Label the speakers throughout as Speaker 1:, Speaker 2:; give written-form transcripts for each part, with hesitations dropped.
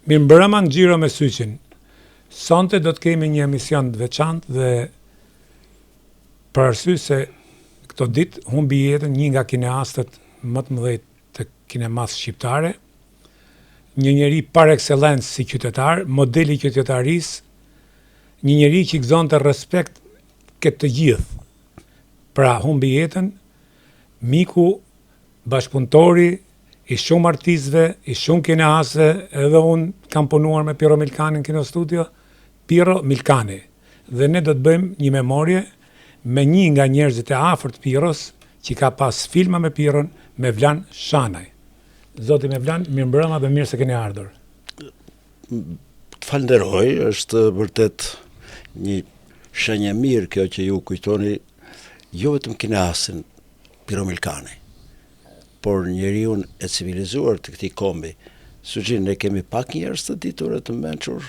Speaker 1: Mirëmbrëma në Xhiro me Syqin. Sonte do të kemi një emision të veçantë dhe për arsye se këto ditë humbi jetën një nga kineastët më të mëdhenj të kinemas shqiptare, një njeri par excellence si qytetar, modeli i qytetarisë, një njeri që gëzonte respekt këtë të gjithë. Pra humbi jetën miku, bashkëpunëtori i shumë artistëve, i shumë kineastëve, edhe unë kam punuar me Piero Milkani në Kino Studio, Piero Milkani. Dhe ne do të bëjmë një memorie me një nga njerëzit e afërt Pieros, që ka pas filma me Pieron, Mevlan Shanaj. Zoti Mevlan, mirëmbrëma dhe mirë se keni ardhur.
Speaker 2: Të falenderoj, është vërtet një shenjë mirë kjo që ju kujtoni jo vetëm kineastin Piero Milkani, por njeriu e civilizuar të këtij kombi. Syçin ne kemi pak njerëz të ditur e të mençur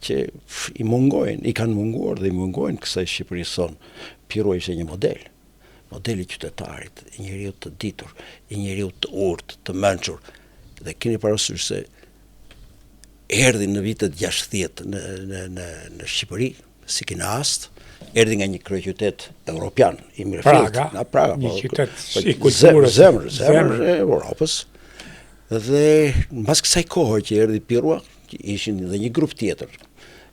Speaker 2: që i kanë munguar dhe i mungojnë kësaj Shqipërisë son. Piero ishte një model i qytetarit, i njeriu të ditur, i njeriu të urtë, të mençur. Dhe keni parasysh se erdhi në vitet 60 në Shqipëri si kineast, erdhi nga një kryeqytet evropian i mirëfillt, nga Praga,
Speaker 1: një qytet i kulturës,
Speaker 2: zemër e Europës. Dhe mbas kësaj kohe që erdhi Piero, ishin edhe një grup tjetër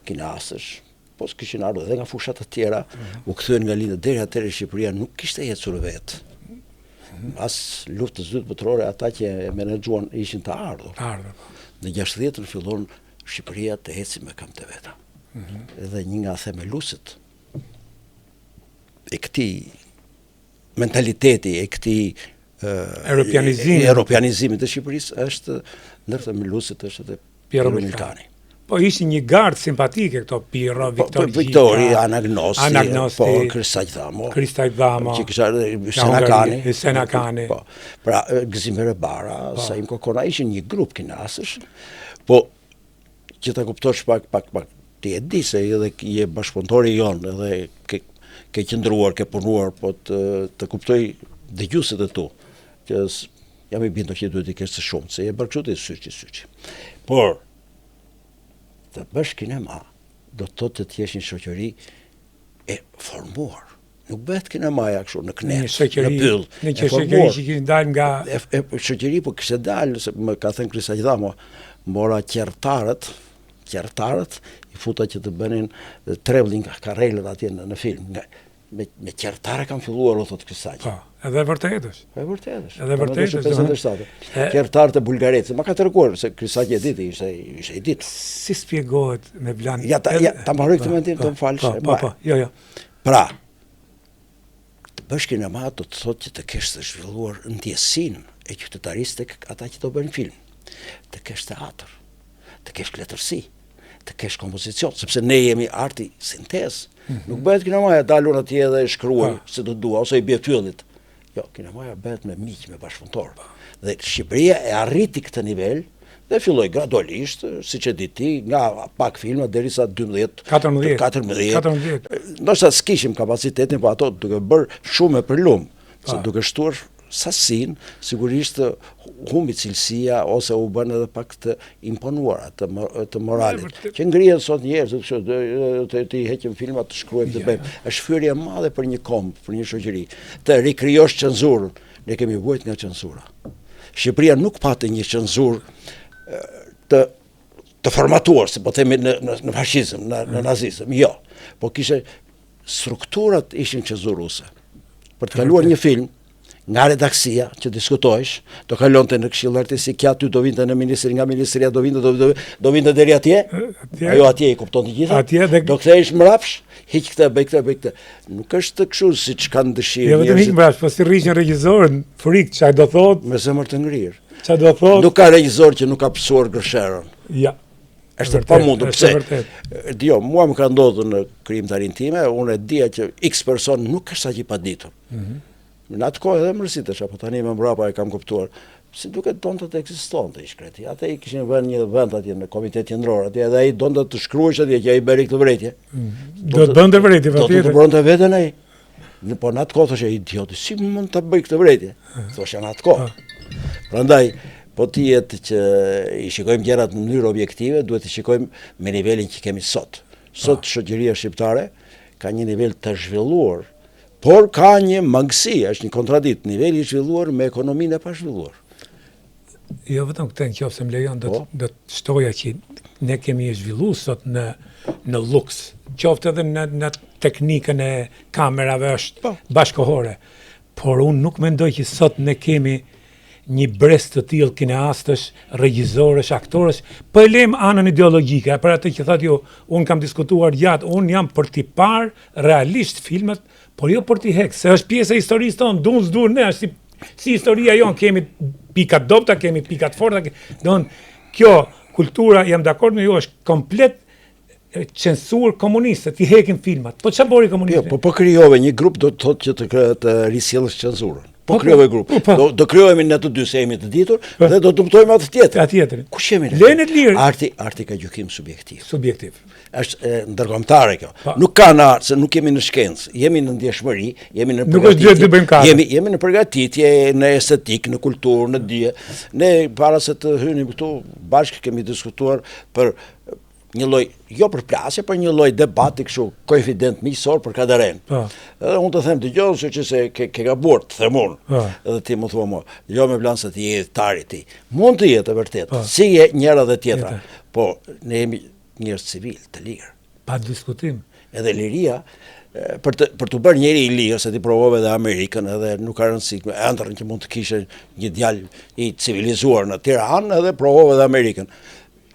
Speaker 2: kineastësh, po kishin ardhur edhe nga fushat të tjera, u kthyen nga lindët deri atëherë Shqipëria nuk kishte ecur vetë. As luftës së dytë botërore ata që e menaxhuan ishin të ardhur. Në 60-ën fillon Shqipëria të eci me këmbë të veta. Edhe një nga themeluesit e këtij mentaliteti, e këtij europianizimit të Shqipërisë është ndër themeluesit është edhe Piero Milkani.
Speaker 1: Po ishin një gardë simpatike këto Piero,
Speaker 2: Viktori, Anagnosti, po Kristaj Dhamo, që kisha
Speaker 1: Senakani.
Speaker 2: Po, pra Gëzimere Bara, Saim Kokona, ishin një grup kineastësh, po që ta kuptosh pak ti e di se edhe je bashkëpunëtori jonë, edhe ke qëndruar, ke punuar, po të kuptoj dëgjuesit e tu, që jam i bindur që duhet i kesh të shumë, se je bërë syçi. Por të bësh kinema, do të thotë të jesh një shoqëri e formuar. Nuk bëhet kinemaja kështu në knet, në pyll.
Speaker 1: Një shoqëri që kishte dalë nga
Speaker 2: shoqëri, po kishte dalë, se më ka thënë Kristaj Dhamo, mora qertarët, i futa që të bënin traveling karrelët atje në film. Me qertare kanë filluar, o thotë Kristaj.
Speaker 1: Po, edhe vërtet është.
Speaker 2: Edhe vërtet
Speaker 1: është.
Speaker 2: 57. Qertarët e Bulgarisë, më ka treguar se Kristaj e diti, ishte i ditë.
Speaker 1: Si spjegohet me Vlan?
Speaker 2: Ja ta mbaroj këtë mendim, të më falsh.
Speaker 1: Po, jo.
Speaker 2: Pra, të bësh kinema do të thotë që të kesh të zhvilluar ndjesinë e qytetarisë tek ata që do bëjnë film. Të kesh teatr, të kesh letërsi, të kesh kompozicion, sepse ne jemi arti sintezë. Nuk bëhet kinemaja dalun atje dhe shkruaj se do dua, ose i bie fyllit. Jo, kinemaja bëhet me miq, me bashkëpunëtor. Dhe Shqipëria e arriti këtë nivel dhe filloi gradualisht, siç e di ti, nga pak filma derisa 14. Ndoshta s'kishim kapacitetin, po ato duke bërë shumë për lum, se duke shtuar sasin, sigurisht humbi cilësia ose u bën edhe pak të imponuara të moralit. Që ngrihen sot njerëz të heqin filma, të shkruajmë, të bëjmë. Është fyerje e madhe për një komb, për një shoqëri. Të rikrijosh cenzurën. Ne kemi vuajt nga cenzura. Shqipëria nuk pati një cenzurë të formatuar, se po themi në fashizëm, në nazizëm. Jo. Po kishte strukturat ishin cenzuruese. Për të kaluar një film nga redaksia që diskutojsh, do kalonte në këshillin artistik, aty do vinte në ministri, nga ministria do vinte deri atje. Ajo atje i kupton të gjitha. Do kthehesh mbrapsh, hiq këtë, bëj këtë. Nuk është kështu siç kanë dëshirë.
Speaker 1: Jo vetëm hiq mbrapsh, po si rriqen regjisorën, frikë çfarë do thotë?
Speaker 2: Me zemër të ngrirë.
Speaker 1: Çfarë do thotë?
Speaker 2: Nuk ka regjisor që nuk ka pësuar gërsherën.
Speaker 1: Ja.
Speaker 2: Është pamundur, pse? Jo, mua më ka ndodhur në krijimtarinë time, unë e dija që X person nuk është aq i paditur. Në atë kohë edhe mërsitesh, apo tani më mbrapa e kam kuptuar, si duket donte të ekzistonte i shkreti. Ata i kishin vënë një vend atje në komitet qendror, atje edhe ai donte të shkruajë atje që ai bëri këtë vretje.
Speaker 1: Do të bënte vretje patjetër.
Speaker 2: Do të bënte veten ai. Po në atë kohë thoshte idioti, si mund ta bëj këtë vretje? Thoshte në atë kohë. Prandaj po të jetë që i shikojmë gjërat në mënyrë objektive, duhet të shikojmë me nivelin që kemi sot. Sot shoqëria shqiptare ka një nivel të zhvilluar, por ka një mangësi, është një kontradikt, niveli i zhvilluar me ekonominë e pa zhvilluar.
Speaker 1: Jo vetëm këtë në qofë se më lejon, do të shtoja që ne kemi e zhvillu sot në luks, qoftë edhe në teknikën e kamerave është bashkohore, por unë nuk mendoj që sot ne kemi një brez të tillë kineastësh, regjizorësh, aktorësh, po e lem anën ideologjike, për atë që thotë ju, unë kam diskutuar gjatë, unë jam për t'i parë realisht filmat, por jo për t'i hekë, se është pjesë e historisë tonë, dunë s'dunë ne, është si historia jonë, kemi pikat dobta, kemi pikat forta, kjo kultura, jam dakord me ju, është komplet censur komuniste, t'i hekin filmat. Po çfarë bëri komunizmi?
Speaker 2: Jo, po krijove një grup do të thotë që të risjellësh censurën. Po krijove grup. Do krijohemi ne të dy se jemi të ditur dhe do të dëmtojmë atë tjetër.
Speaker 1: Tjetrin.
Speaker 2: Kush jemi ne?
Speaker 1: Lenet lirë.
Speaker 2: Arti ka gjykim subjektiv.
Speaker 1: Subjektiv.
Speaker 2: Është ndërkombëtare kjo. Nuk ka në art, se nuk jemi në shkencë, jemi në ndjeshmëri, jemi në
Speaker 1: nuk është të bëjmë kafë.
Speaker 2: Jemi në përgatitje, në estetik, në kulturë, në dije. Ne para se të hynim këtu bashkë kemi diskutuar për një lloj, jo për plasje, për një lloj debati kështu konfident miqësor për Kadaren. Edhe unë të them dëgjoj se ke gabuar, të them unë. Edhe ti më thua mua, jo me plan se ti je tari ti. Mund të jetë e vërtet, si je njëra dhe tjetra, po ne jemi njerëz civil, të lirë.
Speaker 1: Pa diskutim.
Speaker 2: Edhe liria për të bërë njëri i lirë, se ti provove dhe Amerikën, edhe nuk ka rëndësi, ëndrrën që mund të kishe një djalë i civilizuar në Tiranë, edhe provove dhe Amerikën.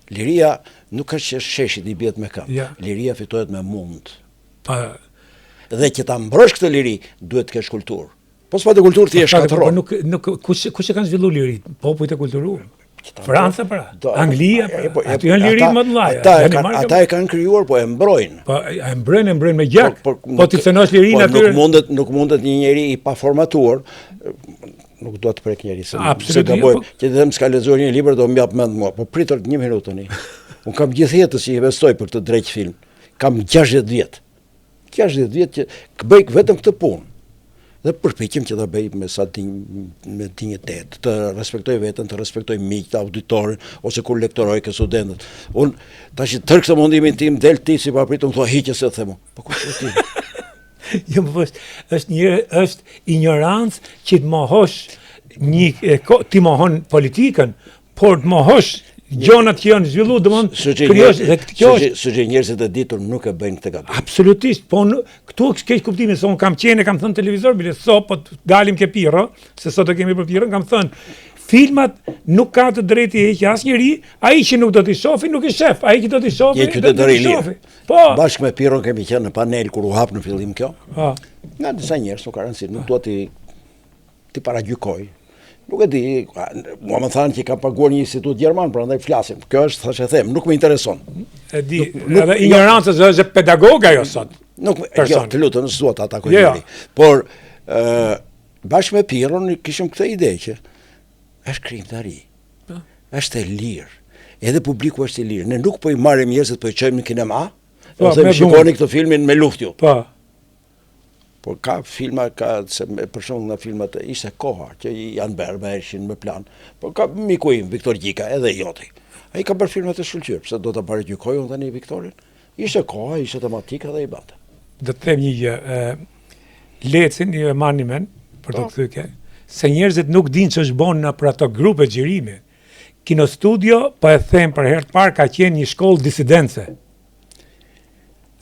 Speaker 2: Liria nuk është që sheshit i bjet me këmbë. Liria fitohet me mund. Dhe që ta mbrosh këtë liri, duhet të kesh kulturë. Po s'pa të kulturë ti e shkatërron.
Speaker 1: Kush e kanë zhvillu lirit? Popujt e kulturuar. Franca pra, Anglia pra, aty janë lirit më të mëdha.
Speaker 2: Ata e kanë krijuar, po e mbrojnë.
Speaker 1: Po e mbrojnë me gjak. Po ti cënosh lirin aty.
Speaker 2: Nuk mundet një njeri i paformatuar, nuk do të prek njeri se gaboj, që të them s'ka lexuar një libër do më jap mend mua, po pritër 1 minutë tani. Unë kam gjithë jetën që investoj për të drejt film. Kam 60 vjet. 60 vjet që bëj vetëm këtë punë. Dhe përpiqem që ta bëj me dinjitet, të respektoj veten, të respektoj miqt, auditorin, ose kur lektoroj ke studentët. Unë tash tërë këtë mundimin tim del ti si papritur më thua hiqe se them. Po kush je ti?
Speaker 1: Jo, është ignorancë që të mohosh ti mohon politikën, por të mohosh gjonat që janë zhvillu, domthon krijosh dhe kjo
Speaker 2: është njerëzit e ditur nuk e bëjnë këtë gabim.
Speaker 1: Absolutisht, po këtu keq kuptimin se un kam thënë televizor bile sot po dalim ke pirro, se sot e kemi për pirrën, kam thënë filmat nuk ka të drejtë i heqë asnjëri, ai që nuk do t'i shohë nuk i shef, ai që do t'i shohë.
Speaker 2: Je qytetari i lirë. Po. Bashkë me Pirron kemi qenë në panel kur u hap në fillim kjo. Po. Nga disa njerëz nuk ka rëndësi, nuk dua ti paragjykoj. Nuk e di, mua më thanë që ka paguar një institut gjerman, prandaj flasim. Kjo është thashë e them, nuk më intereson.
Speaker 1: E di, edhe ignoranca është pedagoga jo sot.
Speaker 2: Nuk, jo, të lutem, s'dua ta atakoj njëri. Por bashkë me Pirron kishim këtë ide që është krijimtari. Është e lirë. Edhe publiku është i lirë. Ne nuk po i marrim njerëzit, po i çojmë në kinema, ose më shikoni këtë filmin me luftë ju. Po. Por ka filma, për shembull nga filmat ishte koha që janë bërë me ishin me plan. Po ka miku im Viktor Gjika, edhe joti. Ai ka bërë filmat e shkëlqyer, pse do ta paragjykoj unë tani Viktorin? Ishte koha, ishte tematika dhe i bante.
Speaker 1: Do të them një gjë, lecin ju e marrni mend për të thënë se njerëzit nuk dinë ç'është bën në për ato grupe xhirimi. Kino Studio, po e them për herë të parë, ka qenë një shkollë disidence.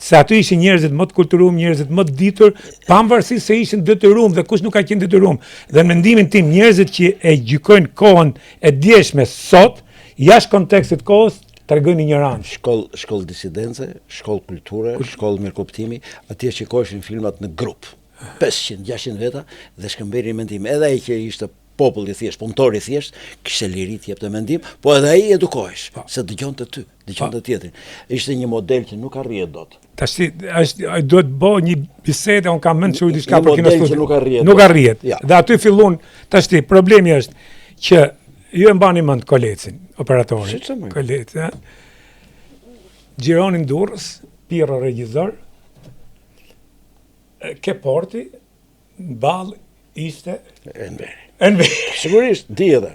Speaker 1: Se aty ishin njerëzit më të kulturuar, njerëzit më të ditur, pavarësisht se ishin detyruar dhe kush nuk ka qenë detyruar. Dhe në mendimin tim, njerëzit që e gjykojnë kohën e djeshme sot, jashtë kontekstit kohës, tregojnë ignorancë.
Speaker 2: Shkollë disidence, shkollë kulture, shkollë mirëkuptimi, atje shikojshin filmat në grup. 500-600 veta dhe shkëmberi mendim. Edhe ai që ishte popull i thjesht, punëtor i thjesht, kishte liri të jepte mendim, po edhe ai edukohesh, se dëgjonte ty, dëgjonte tjetrin. Ishte një model që nuk arrihet dot.
Speaker 1: Tash duhet bëj një bisedë, un kam mend çu diçka për Kino Studio.
Speaker 2: Nuk
Speaker 1: arrihet. Dhe aty fillon tash problemi është që ju e mbani mend Kolecin, operatorin. Kolec, ha. Gjironin Durrës, Pirro regjisor, ke porti, ball ishte
Speaker 2: Enveri. Sigurisht, di edhe.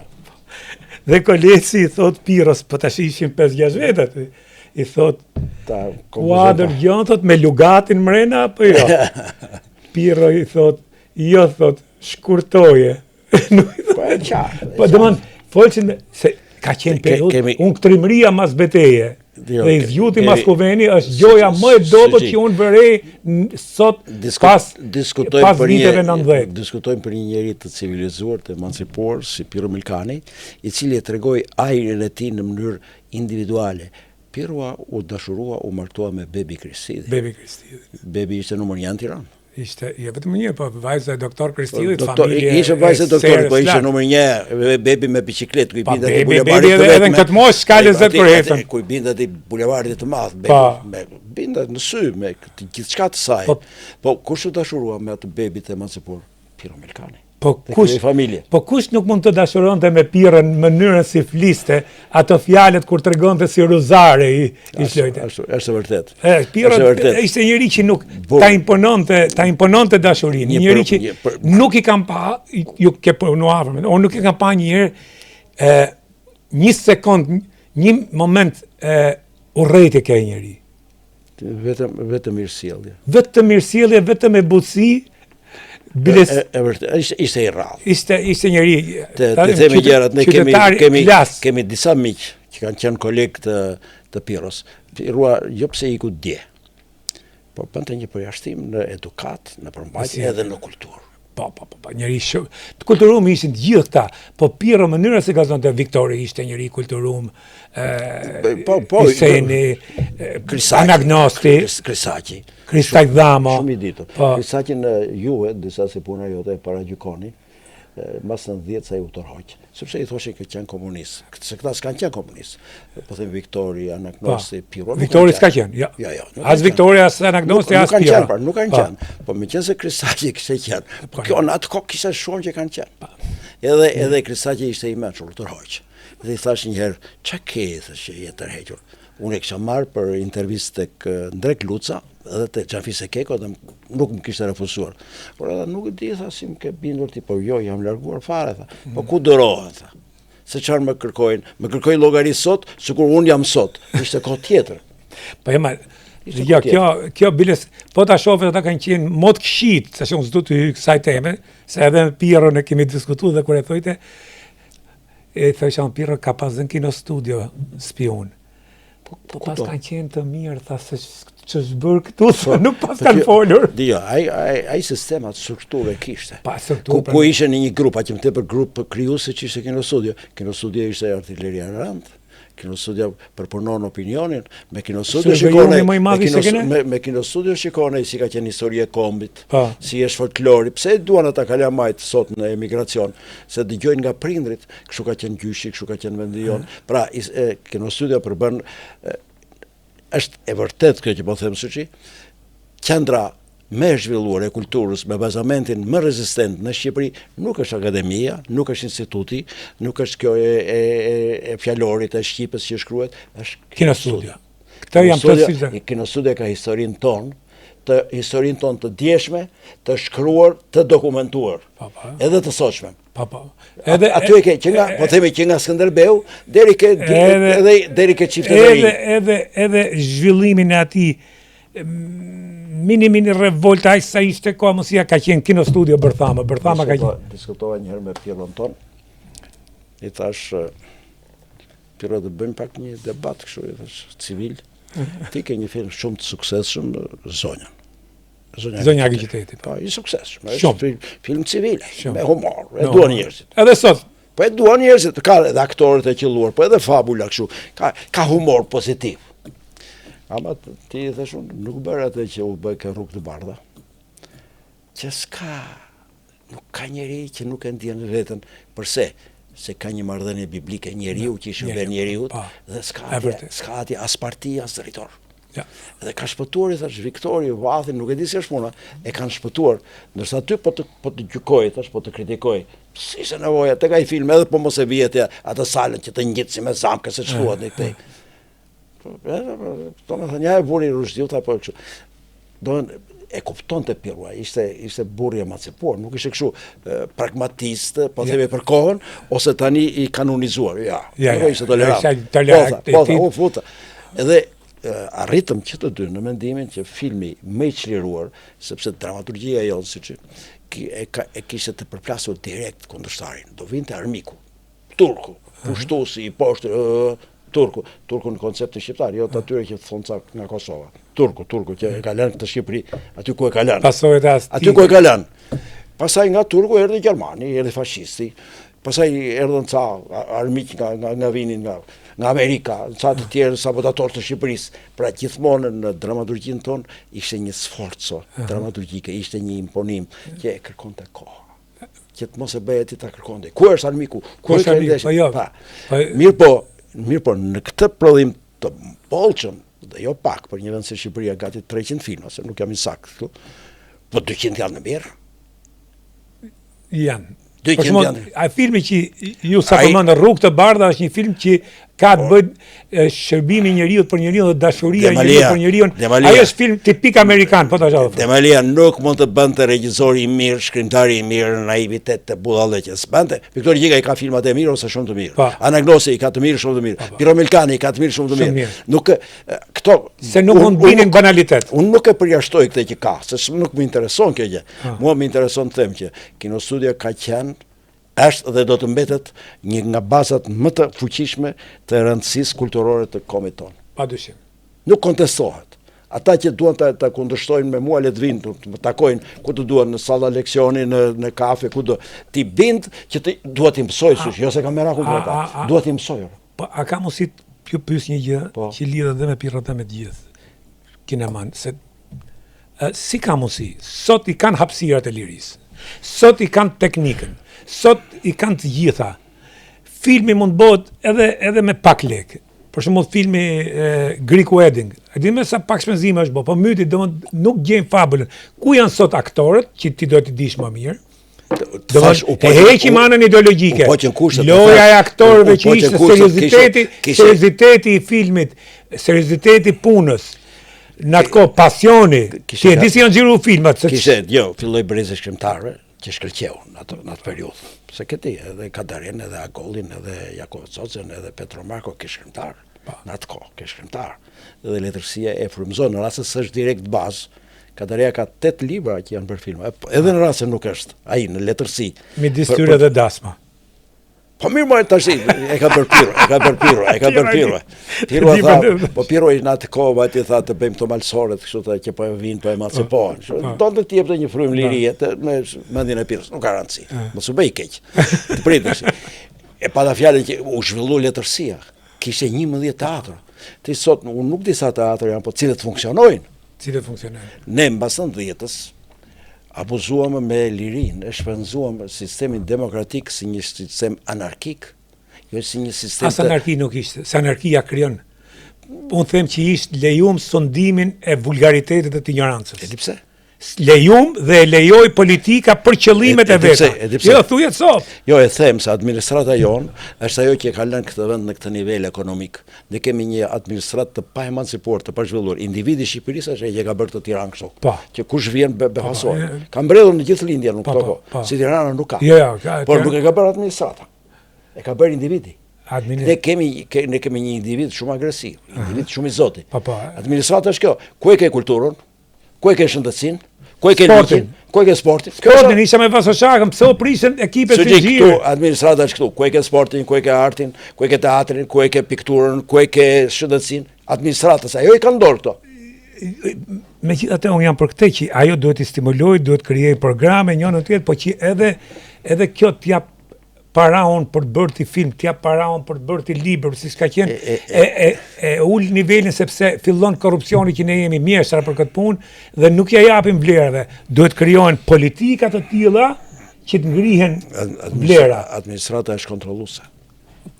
Speaker 1: Dhe Koleci i thot Piros, po tash ishin 5-6 vetat. I thot, kuadër gjon, thot, me lugatin mrena, apo jo? Piro i thot, jo, thot, shkurtoje.
Speaker 2: Po e qartë.
Speaker 1: Po dëmon, folçin se ka qenë periudhë, unë këtrimëria mas beteje. Dhe i zgjuti mas kuveni është gjoja më e dobët që unë vërej sot pas viteve 90.
Speaker 2: Diskutojmë për një njeri të civilizuar, të emancipuar, si Piro Milkani, i cili e tregoi ajrin e tij në mënyrë individuale. Pirua u dashurua, u martua me Bebi Kristidhi.
Speaker 1: Bebi Kristidhi.
Speaker 2: Bebi ishte numër 1 në Tiranë.
Speaker 1: Ishte, jo vetëm një, po vajza e doktor Kristidhit, familje...
Speaker 2: Ishte vajza e doktorit, po ishte numër 1, Bebi me bicikletë, ku i bindet i bulevardit të
Speaker 1: vetëm. Edhe në këtë moshë s'ka lezet për hetën.
Speaker 2: Ku i bindet i bulevardit të madh, bindet në sy, me gjithçka të saj. Po kush u dashurua me atë Bebi të emancipuar? Piro Milkani.
Speaker 1: Po kush nuk mund të dashuronte me Pirën në mënyrën si fliste, ato fjalët kur tregonte si Ruzare i shlojte.
Speaker 2: Është vërtet.
Speaker 1: Piro ishte njëri që nuk ta impononte dashurinë, njëri që nuk i kam pa, ju ke punuar, unë nuk i kam pa një herë një sekond, një moment urrejtje ke njëri.
Speaker 2: Vetëm mirësjellje.
Speaker 1: Vetëm mirësjellje, vetëm e butësi.
Speaker 2: Ishte i rrallë.
Speaker 1: Ishte njëri...
Speaker 2: Të themi gjërat, ne kemi disa miq që kanë qenë kolegë të Piros. Pirua, jo pse i ku dje, po bënte një përjashtim në edukat, në përmbajtje edhe në kulturë.
Speaker 1: Po, njëri shumë. Të kulturum ishin të gjithë këta, po Piro mënyra se gazonte Viktori ishte njëri kulturum, Hiseni, Anagnosti, Kristaj Dhamo.
Speaker 2: Shumë i ditur. Krisaqin juve, disa si puna jote para gjykoni, mas 90 sa i u tërhoq, sepse i thoshin që qenë komunist, se këta s'kan qenë komunist. Po them Viktori, Anagnosti, Piro.
Speaker 1: Viktori s'ka qenë, jo. As Viktori, as Anagnosti, as Piro.
Speaker 2: Nuk kanë qenë, po me qenë se Krisaqi kishte qenë, po kjo në atë kohë kishte shumë që kanë qenë. Edhe Krisaqi ishte i mençur, u tërhoq. Dhe i thash njëherë, ç'a ke që je tërhequr? Unë e kisha marrë për intervistë tek Ndrek Luca, edhe te Xhafise Keko, dhe nuk më kishte refuzuar. Por edhe nuk e di, tha, si më ke bindur ti, po jo, jam larguar fare, tha. Po ku dërohen, tha. Se çfarë më kërkojnë? Më kërkojnë llogari sot, sikur unë jam sot. Ishte kohë tjetër.
Speaker 1: Po ema, ja, kjo biles, po ta shohë ata kanë qenë mot këshit, se unë s'du të hyj kësaj teme, se edhe me Pirën e kemi diskutuar dhe kur e thojte, e thosha Piro ka pas në kino studio spion. Po pas kanë qenë të mirë, tha se që zbërë këtu, nuk pas kanë folur.
Speaker 2: Dio, ai sistemat strukturë kishte.
Speaker 1: Pa strukturë.
Speaker 2: Ku ishe në një grup, aq më tepër grup krijuesi që ishte kino studio. Kino studio ishte artilleria rand. Kino studio përpunon opinionin, me kino studio shikone si ka qenë historia e kombit, si është folklori, pse duan ata kalamajt sot në emigracion, se dëgjojnë nga prindrit, kështu ka qenë gjyshi, kështu ka qenë vendi jon. Pra, kino studio përbën, është e vërtet kjo që po them Suçi, qendra më e zhvilluar e kulturës me bazamentin më rezistent në Shqipëri nuk është akademia, nuk është instituti, nuk është kjo e fjalorit e Shqipës që shkruhet, është
Speaker 1: kino studio. Këta janë përsisë.
Speaker 2: Kino studio ka historinë tonë, të djeshme, të shkruar, të dokumentuar, edhe të sotshme. Aty e ke që nga, po themi që nga Skënderbeu, deri ke çiftet
Speaker 1: edhe zhvillimin e atij mini revolta sa ishte koha mosia ka qenë kino studio Bërthama ka qenë.
Speaker 2: Diskutova një herë me Piron ton. I thash Piro të bëjmë pak një debat kështu, i thash civil. Ti ke një film shumë të suksesshëm,
Speaker 1: Zonja e qytetit.
Speaker 2: Po, i suksesshëm. Është film civil, me humor, e duan njerëzit.
Speaker 1: Edhe sot.
Speaker 2: Po e duan njerëzit, ka edhe aktorët e qelluar, po edhe fabula kështu. Ka humor pozitiv. Ama ti i thash unë, nuk bërë atë që u bëj ke Rrugë të Bardha. Që nuk ka njeri që nuk e ndjen veten. Përse? Se ka një marrëdhënie biblike, njeriu që i shërben njeriut, dhe s'ka atje as parti, as territor. Dhe ka shpëtuar, i thash, Viktori, Vathi, nuk e di si është puna, e kanë shpëtuar. Ndërsa ty po të gjykoj, thash, po të kritikoj. Si se nevoja, tek ai film, edhe po mos e vjetja atë salën që të ngjit si me zamkë, se shkuat në këtej. Do me thënë, ja e vuri Rushdiut, apo kështu. e kuptonte Pirua, ishte burri emancipuar, nuk ishte kështu pragmatist, po themi për kohën, ose tani i kanonizuar. Pirua ishte tolerant. Po, futa. Edhe arritëm që të dy në mendimin që filmi më i çliruar, sepse dramaturgjia jonë siç e kishte të përplasur direkt kundërshtarin. Do vinte armiku, turku, pushtuesi i poshtë Turku në koncept të shqiptar, jo të atyre që thonë ca nga Kosova. Turku që e ka lënë këtë Shqipëri, aty ku e ka lënë. Aty ku e ka lënë. Pastaj nga Turku erdhi Gjermani, erdhi fashisti. Pastaj erdhën ca armiq nga vinin nga Amerika, ca të tjerë sabotatorë të Shqipërisë. Pra gjithmonë në dramaturgjinë tonë ishte një sforco dramaturgjike, ishte një imponim që e kërkonte kohë. Që të mos e bëje ti ta kërkonte. Ku është armiku? Ku është ndeshja? Mirë po, në këtë prodhim të bollshëm, dhe jo pak, për një vend si Shqipëria gati 300 filma, se nuk jam i saktë këtu, po 200 janë në mirë.
Speaker 1: Janë.
Speaker 2: 200 janë.
Speaker 1: A filmi që ju sa përmendë Rrugë të Bardha është një film që ka të bëjë shërbimi njeriut për njeriun dhe dashuria njeriut për njeriun. Ajo është film tipik amerikan, po ta shoh.
Speaker 2: Demalia nuk mund të bënte regjisori i mirë, shkrimtari i mirë, naivitet të budallëqes. Bënte. Viktor Gjiga i ka filmat e mirë ose shumë të mirë. Anagnosi i ka të mirë, shumë të mirë. Piro Melkani i ka të mirë, shumë të mirë. Nuk këto
Speaker 1: se nuk mund binin banalitet.
Speaker 2: Unë nuk e përjashtoj këtë që ka, se nuk më intereson kjo gjë. Mua më intereson të them që Kinostudio ka qenë është dhe do të mbetet një nga bazat më të fuqishme të rëndësisë kulturore të kombit tonë.
Speaker 1: Padyshim.
Speaker 2: Nuk kontestohet. Ata që duan ta kundërshtojnë me mua le të vinë, të më takojnë ku të duan, në salla leksioni, në kafe, ku do. Ti bind që duhet t'i mësoj, jo se ka merakull për ata. Duhet t'i mësoj.
Speaker 1: Po a ka mos i pyes një gjë që lidhet dhe me pirata me të gjithë kineman, se si ka mosi, sot i kanë hapësirat e lirisë. Sot i kanë teknikën. Sot i kanë të gjitha. Filmi mund bëhet edhe me pak lekë. Për shembull filmi Greek Wedding. A di me sa pak shpenzime është bë, po myti nuk gjejnë fabulën. Ku janë sot aktorët që ti do të dish më mirë? E heqim anën ideologjike. Loja e aktorëve që ishte serioziteti i filmit, serioziteti i punës. Në atë kohë pasioni. Ti e di si janë xhiru filmat.
Speaker 2: Filloi breze shkrimtarëve që shkëlqeu në atë periudhë. Se këti, edhe Kadarin, edhe Agolin, edhe Jakov Cocen, edhe Petro Marko, ke shkrimtar. Në atë kohë, ke shkrimtar. Dhe letërsia e frymëzon, në rrasë së është direkt bazë. Kadaria ka 8 libra që janë për film. Edhe në rrasë nuk është, ai në letërsi.
Speaker 1: Midis tyre dhe dasma.
Speaker 2: Po mirë më tash, e ka bërë Piro. Piro tha, po Piro i në atë kohë ti tha të bëjmë këto malsoret, kështu të që po vinë po emancipohen. Donte të jepte një frymë lirie me mendjen e Piros, nuk ka rëndësi. Mos u bëj keq. Të pritesh. E pada fjalën që u zhvillu letërsia. Kishte 11 teatra. Ti sot nuk di sa teatra janë, po cilët funksionojnë. Ne mbas 90-s abuzuam me lirin, e shpenzuam sistemin demokratik si një sistem anarkik, jo si një sistem
Speaker 1: As anarki nuk ishte, se anarkia krijon. Unë them që ishte lejum sondimin e vulgaritetit dhe të ignorancës.
Speaker 2: E di pse?
Speaker 1: Lejum dhe e lejoj politika për qëllimet e veta. Jo, thujet sot.
Speaker 2: Jo, e them se administrata jonë është ajo që ka lënë këtë vend në këtë nivel ekonomik. Ne kemi një administratë të pa emancipuar, të pa zhvilluar. Individi i Shqipërisë është ai që ka bërë të Tiranë kështu. Që kush vjen befasohet. Ka mbredhur në gjithë lindjen në këto kohë. Si Tirana nuk ka. Por nuk e ka bërë administrata. E ka bërë individi. Ne kemi një individ shumë agresiv, individ shumë i zoti. Administrata është kjo. Ku e ke kulturën? Ku e ke shëndetësinë? Ku e ke ligjin? Ku e ke sportin?
Speaker 1: Sportin isha me Vasoshakën, pse u prisën ekipet të
Speaker 2: këtu, administrata është këtu. Ku e ke sportin, ku e ke artin, ku e ke teatrin, ku e ke pikturën, ku e ke shëndetësinë? Administrata, ajo i ka dorë këto.
Speaker 1: Megjithatë unë jam për këtë që ajo duhet i stimulojë, duhet krijojë programe njëri tjetër, po që edhe kjo t'jap para unë për të bërë ti film, t'jap para unë për të bërë ti libër, si s'ka qenë, e ul nivelin sepse fillon korrupsioni që ne jemi mjeshtra për këtë punë dhe nuk ja japim vlerave. Duhet krijohen politika të tilla që të ngrihen vlera.
Speaker 2: Administrata është kontrolluese.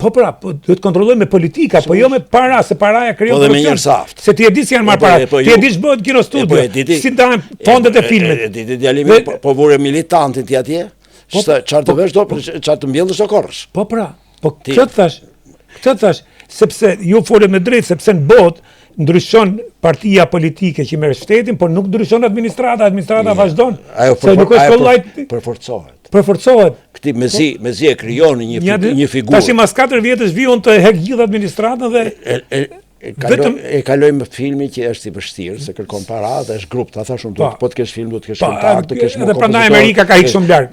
Speaker 1: Po duhet kontrolloj me politika, po jo me para, se paraja krijon
Speaker 2: korrupsion.
Speaker 1: Se ti e di si janë marrë para, ti e di ç'bëhet Kinostudio, si ndahen fondet e filmit.
Speaker 2: Djalimi po vure militantin ti atje. Qartë të vesh do, qartë të mbjellësh o korrësh.
Speaker 1: Po këtë thash, sepse ju folë me drejtë, sepse në botë ndryshon partia politike që merr shtetin, por nuk ndryshon administrata vazhdon.
Speaker 2: Se nuk është kollaj përforcohet. Këti mezi e krijon një figurë.
Speaker 1: Tash mas 4 vjetësh vijon të hek gjithë administratën dhe
Speaker 2: e kalojmë filmi që është i vështirë, se kërkon para dhe është grup, ta thash unë, po të kesh film, do të kesh kontrakt, të kesh
Speaker 1: edhe prandaj Amerika ka ikë shumë larg.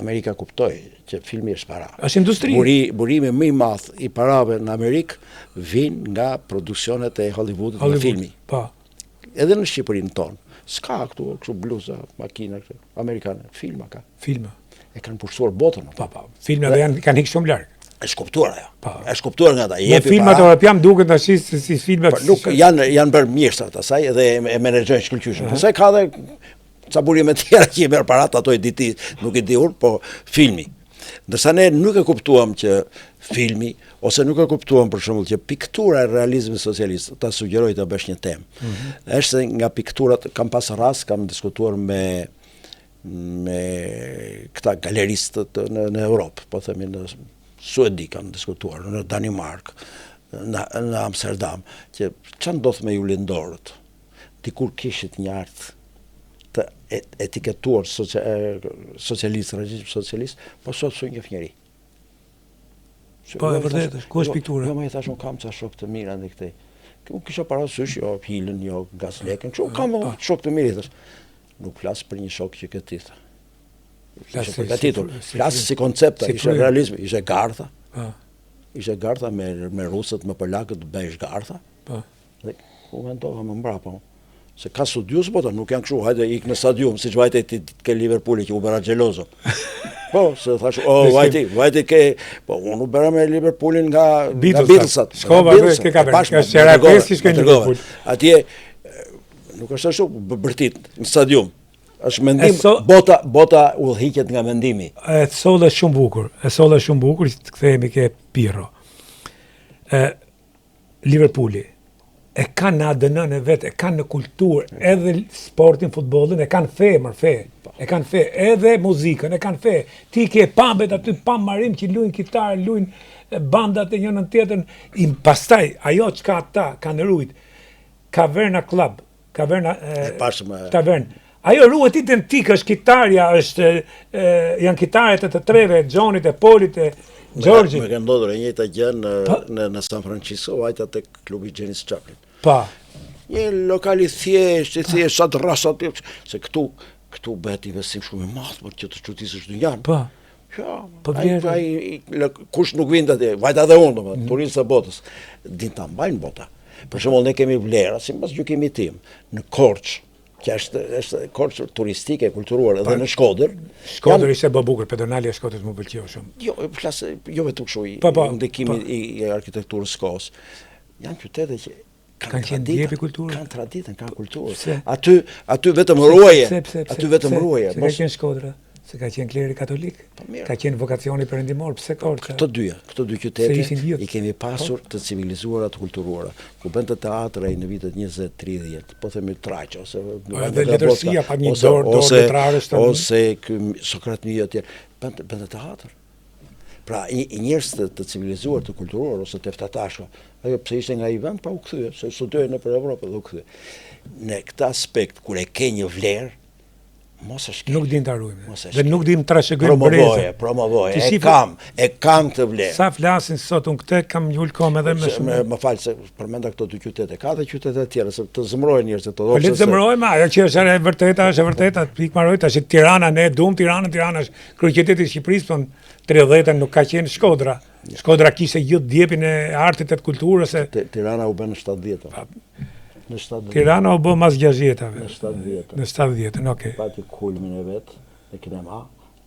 Speaker 2: Amerika kuptoi që filmi është para.
Speaker 1: Është industri.
Speaker 2: Burimi më i madh i parave në Amerikë vin nga produksionet e Hollywoodit në filmi.
Speaker 1: Po.
Speaker 2: Edhe në Shqipërinë tonë. S'ka kështu bluza, makina amerikane, filma ka.
Speaker 1: Filma.
Speaker 2: E kanë pushuar botën.
Speaker 1: Po. Filmat kanë ikë shumë larg.
Speaker 2: Është kuptuar ajo. Është kuptuar nga ata.
Speaker 1: Filmat europian duket tash si filmat.
Speaker 2: Nuk janë bërë mjeshtrat asaj dhe e menaxhojnë shkëlqyshëm. Pastaj ka edhe ca burime tjera që i merr parat, ato e di nuk e di unë, po filmi. Ndërsa ne nuk e kuptuam që filmi, ose nuk e kuptuam për shembull që piktura e realizmit socialist, ta sugjeroj të bësh një temë. Është se nga pikturat, kam pas rast, kam diskutuar me këta galeristët në Europë, po themi në Suedi kam diskutuar, në Danimark, në Amsterdam, që çfarë ndodh me julindorët? Dikur kishit një art të etiketuar socialist, regjim socialist, po sot su një njeri.
Speaker 1: Po e vërtet, ku është piktura?
Speaker 2: Jo, më i thash, unë kam ca shok të mirë në këtej. Unë kisha parasysh, jo Hilën, jo Gazlekën, unë kam shok të mirë, thash. Nuk flas për një shok që këtë tithë. Flasë si koncepta, ishe realizmi, ishe gartha. Ishe gartha me rusët, me polakët, bëjsh gartha. Dhe ku mendoha më mbrapa. Se ka studius, po nuk janë këshu, hajde ik në stadium, si që vajte ti ke Liverpooli që u bëra gjelozo. Po, se thash, vajte ke, po unë u bëra me Liverpoolin nga Beatlesat.
Speaker 1: Shkova, ke ka bërë, ka shqera e pesi shke në Liverpool.
Speaker 2: Atje, nuk është ashtu bërtit në stadium. Është mendim, bota udhëhiqet nga mendimi.
Speaker 1: E solle shumë bukur, të kthehemi ke Pirro. Liverpooli e kanë në ADN-n e vet, e kanë në kulturë, edhe sportin, futbollin, e kanë fe, e kanë fe, edhe muzikën, e kanë fe. Ti ke pambet aty, marim që luajnë kitarë, luajnë bandat e njënën tjetrën, pastaj ajo çka ata kanë rujt, Caverna Club, Tavern. Ajo ruhet identik, është kitarja, janë kitaret e të treve, Johnit, e Polit, e Gjorgjit.
Speaker 2: Me ka ndodhur e njëjta gjë në San Francisco, vajta tek klubi Janis Joplin.
Speaker 1: Pa.
Speaker 2: Një lokal i thjesht, atë rrasat, se këtu bëhet investim shumë i madh për që të çuditësh dynjan.
Speaker 1: Pa.
Speaker 2: Kush nuk vjen atje, vajta edhe unë, turistë e botës, din ta mbajnë bota. Për shembull, ne kemi vlera, sipas gjykimit tim, në Korçë, që është Korçë turistike, kulturuar, edhe në Shkodër.
Speaker 1: Shkodër ishte bë bukur, pedonali e Shkodrës më pëlqeu shumë.
Speaker 2: Jo vetëm kështu i ndikimi i arkitekturës kohës. Janë qytete që kanë traditën, kanë kulturë. Aty vetëm ruaje.
Speaker 1: Se ka qenë Shkodra, se ka qenë kleri katolik, ka qenë vokacioni perëndimor, pse Korça?
Speaker 2: Këto dy qytete i kemi pasur të civilizuara, të kulturuara, ku bën të teatrej në vitet 20-30, po themi Traqë ose
Speaker 1: letërsia pa një dorë letrarësh tani,
Speaker 2: ose ky Sokrat Mia atje, bën të teatr. Pra, i njerëz të civilizuar, të kulturuar ose të ftatashka, ajo pse ishte nga i vend pa u kthye, se studoi nëpër Evropë dhe u kthye. Në këtë aspekt kur e ke një vlerë, mos është
Speaker 1: nuk din ta ruajmë. Dhe nuk dim trashëgojmë brezë.
Speaker 2: Promovoje. E kam këtë vlerë.
Speaker 1: Sa flasin sot unë këtë kam ulkom edhe më shumë.
Speaker 2: Më fal se përmenda këto dy qytete. Ka edhe qytete të tjera se të zëmrojnë njerëzit ato.
Speaker 1: Po le të zëmrojmë, ajo që është e vërteta, pikmaroj tash Tirana, ne dum Tirana është kryeqyteti i Shqipërisë, po 30-ën nuk ka qenë Shkodra. Shkodra kishte gjithë djepin e artit e të kulturës.
Speaker 2: Tirana u bën në 70-ën.
Speaker 1: Tirana u bë mas 60-ave.
Speaker 2: Në
Speaker 1: 70-ën, okay.
Speaker 2: Pati kulmin e vet, në kinema,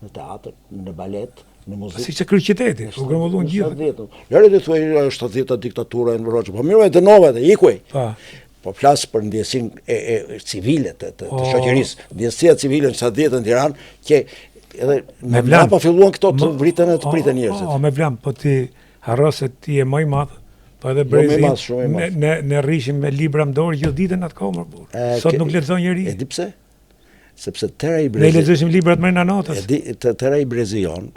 Speaker 2: në teatr, në balet, në muzikë.
Speaker 1: Si që kryeqyteti, u grumulluan gjithë.
Speaker 2: Lëre të thuaj 70-ta diktatura e Roçë. Po mirë, dënova dhe ikuj. Po flas për ndjesinë e civile të shoqërisë. Ndjesia civile në 70-ën në Tiranë që edhe me vlam pa filluan këto të vritën e të pritën njerëzit.
Speaker 1: Me vlam, po ti harro se ti je më i madh. Po edhe brezi, ne rrishim me libra më dorë gjithë ditën atë komër. Sot nuk lexon njeri.
Speaker 2: E di pse? Sepse tëra i brezi.
Speaker 1: Ne lexojmë librat më në notës.
Speaker 2: E di tëra i brezion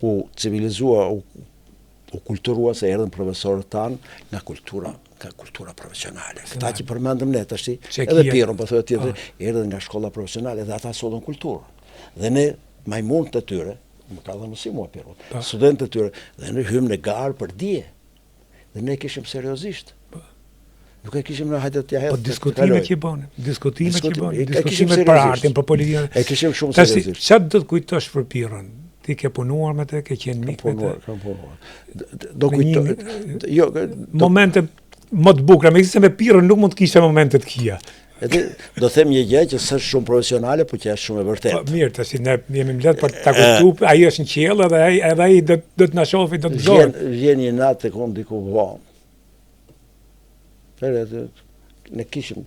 Speaker 2: u civilizua, u kulturua se erdhën profesorët tanë nga kultura ka kultura profesionale. Këta që përmendëm ne tash,
Speaker 1: Çekia.
Speaker 2: edhe Piron, po thotë tjetër, erdhën nga shkolla profesionale dhe ata sollën kulturë. Dhe ne majmunët e tyre, më ka dhënë si mua Piron, studentët e tyre, dhe ne hym në garë për dije. Dhe ne kishim seriozisht. Nuk e kishim në hajde t'ja hedhë.
Speaker 1: Po diskutime që bënë, diskutime
Speaker 2: kishim
Speaker 1: për
Speaker 2: seriozisht.
Speaker 1: artin, për politikën.
Speaker 2: E kishim shumë
Speaker 1: Tash,
Speaker 2: seriozisht.
Speaker 1: çfarë do të kujtosh për Piron? Ti ke punuar me të, ke qenë mik me të.
Speaker 2: Kam punuar. Do kujtoj. Jo,
Speaker 1: Momente më të bukura, me se me Piron nuk mund të kishte momente të këqija.
Speaker 2: do them një gjë që s'është shumë profesionale, por që është shumë e
Speaker 1: Po
Speaker 2: vërtetë.
Speaker 1: mirë, tash ne jemi mbledh për ta kuptuar, ai është në qiell edhe ai do të na shohë, do të gëzojë.
Speaker 2: Vjen një natë tek unë diku vonë. Ne kishim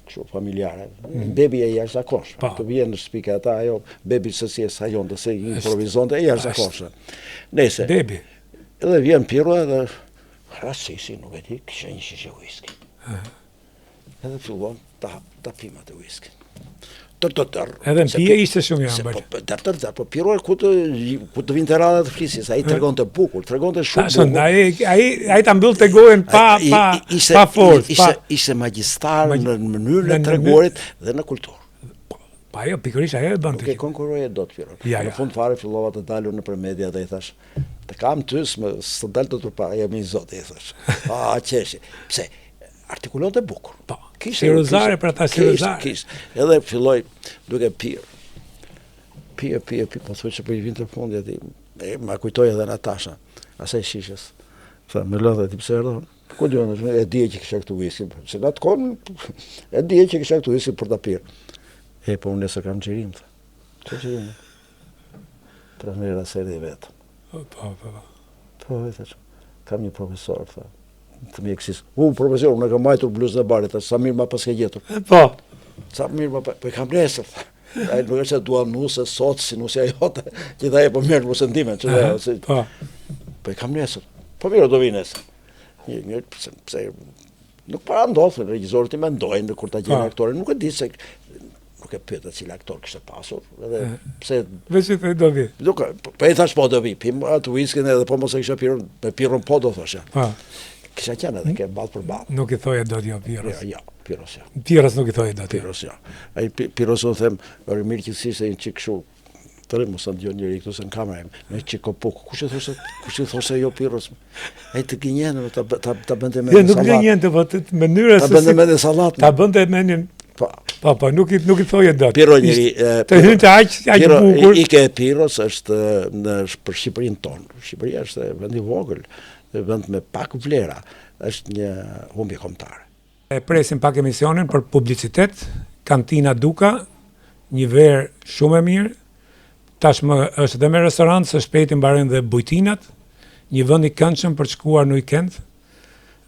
Speaker 2: kështu familjare. Bebi e jashtëzakonshëm. Të vjen në shtëpi ka ata, ajo bebi se si e sajon, se improvizonte e jashtëzakonshëm. Nëse.
Speaker 1: Bebi.
Speaker 2: Edhe vjen Pirro edhe rasisi, nuk e di, kisha një shishe whisky. Edhe fillon ta pim atë whisky.
Speaker 1: Edhe në pije ishte shumë i ëmbël.
Speaker 2: Po Pirro ku të vinte rradha të flisjes, ai tregonte bukur, tregonte shumë
Speaker 1: bukur. Ai ta mbyllte gojen pa forcë,
Speaker 2: ishte magjistar në mënyrën e treguarit dhe në kulturë.
Speaker 1: Pa ajo pikërisht ajo e bën.
Speaker 2: Nuk e konkurroje dot Pirro. Në fund fare fillova të dalur nëpër media dhe i thash, të kam tys, s'të dal të turpa, jam i zot, i thash. Qeshi. Pse? Artikulonte bukur.
Speaker 1: Po. Sirozare për ata sirozare.
Speaker 2: Edhe filloj duke pirë. Pije, po thuaj që për i vinte fundi aty. Ma kujtoj edhe Natasha, asaj shishes. Tha, me lodhe ti pse erdhën? Ku diun, e dije që kisha këtu whisky. Se në atë kohë e dije që kisha këtu whisky për ta pirë. Po unë nesër kam xhirim, tha. Çfarë xhirim? Trasmira seri vetëm. Po, thash. Kam një profesor, tha. Të mjekësisë. Profesor, unë kam majtur bluzën e barit, sa mirë ma pas ke gjetur.
Speaker 1: Po.
Speaker 2: Sa mirë ma po e kam nesër. Ai nuk është se dua nuse sot si nusja jote, që dha e po mirë nusën time, çfarë?
Speaker 1: Po.
Speaker 2: Po e kam nesër. Po mirë do vi nesër. Një pse nuk para ndodh, regjisorët i mendojnë kur ta gjejnë aktorin, nuk e di se nuk e pyeta cili aktor kishte pasur, edhe pse
Speaker 1: veçi të do vi.
Speaker 2: Po e thash po do vi, pim atë whiskyn edhe po mos e kisha pirur, me pirun po do thosha. Po. Kisha qenë edhe ke ballë për ballë.
Speaker 1: Nuk i thoje dot jo Pirros.
Speaker 2: Jo, Pirros jo.
Speaker 1: Pirros nuk i thoje dot.
Speaker 2: Pirros jo. Ai Pirros u them, për mirë që ishte një çik kështu. Tërë mos sa dëgjon njëri këtu se në kamerë, me çik kopuk. Kush e thoshte jo Pirros? Ai të gënjen ta bënte me sallat. Nuk
Speaker 1: gënjente, po në mënyrë se
Speaker 2: ta bënte me sallat.
Speaker 1: Ta bënte me një Po, nuk i thoje dot.
Speaker 2: Pirro njëri
Speaker 1: të hynte aq bukur.
Speaker 2: Ike e Pirros është për Shqipërinë tonë. Shqipëria është vend i vogël, vend me pak vlera, është një humbje kombëtare.
Speaker 1: E presim pak emisionin për publicitet, Kantina Duka, një verë shumë e mirë, tashmë është dhe me restorant, së shpejti mbarojnë dhe bujtinat, një vend i këndshëm për të shkuar në weekend,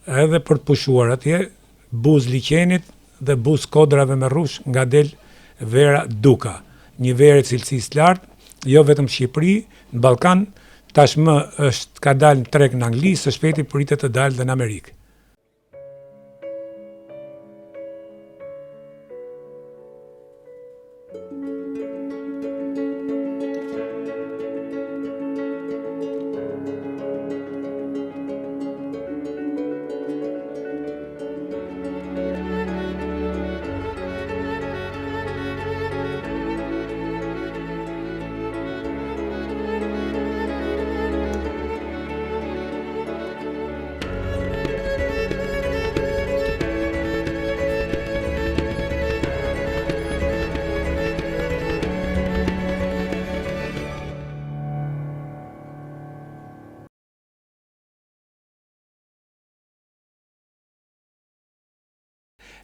Speaker 1: edhe për të pushuar atje, buz liqenit dhe buz kodrave me rrush nga del vera Duka, një verë e cilësisë lartë, jo vetëm Shqipëri, në Ballkan, tashmë ka dalë në treg në Angli, së shpejti pritet të dalë dhe në Amerikë.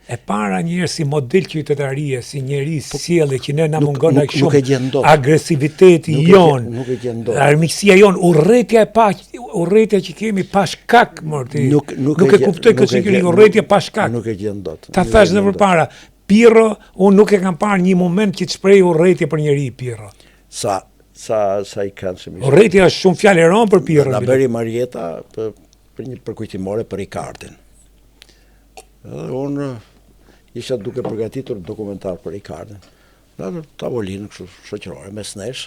Speaker 1: E para njërë si model qytetarie, si njeri sjellje që ne na mungon aq shumë agresiviteti jon, armiqësia jon, urrëtia që kemi pa shkak, nuk e kuptoj këtë urrëtia pa shkak.
Speaker 2: Nuk e gjen dot.
Speaker 1: Ta thash edhe përpara, Pirro, unë nuk e kam parë një moment që të shpreh urrëtie për njeri Pirro.
Speaker 2: Sa i këndshëm.
Speaker 1: Urrëtia është shumë fjalë e rëndë për Pirro.
Speaker 2: Na bëri Marieta për një përkujtimore për Ricardin. Unë isha duke përgatitur dokumentar për Ricardin. Në tavolinë kështu shoqërore mes nesh,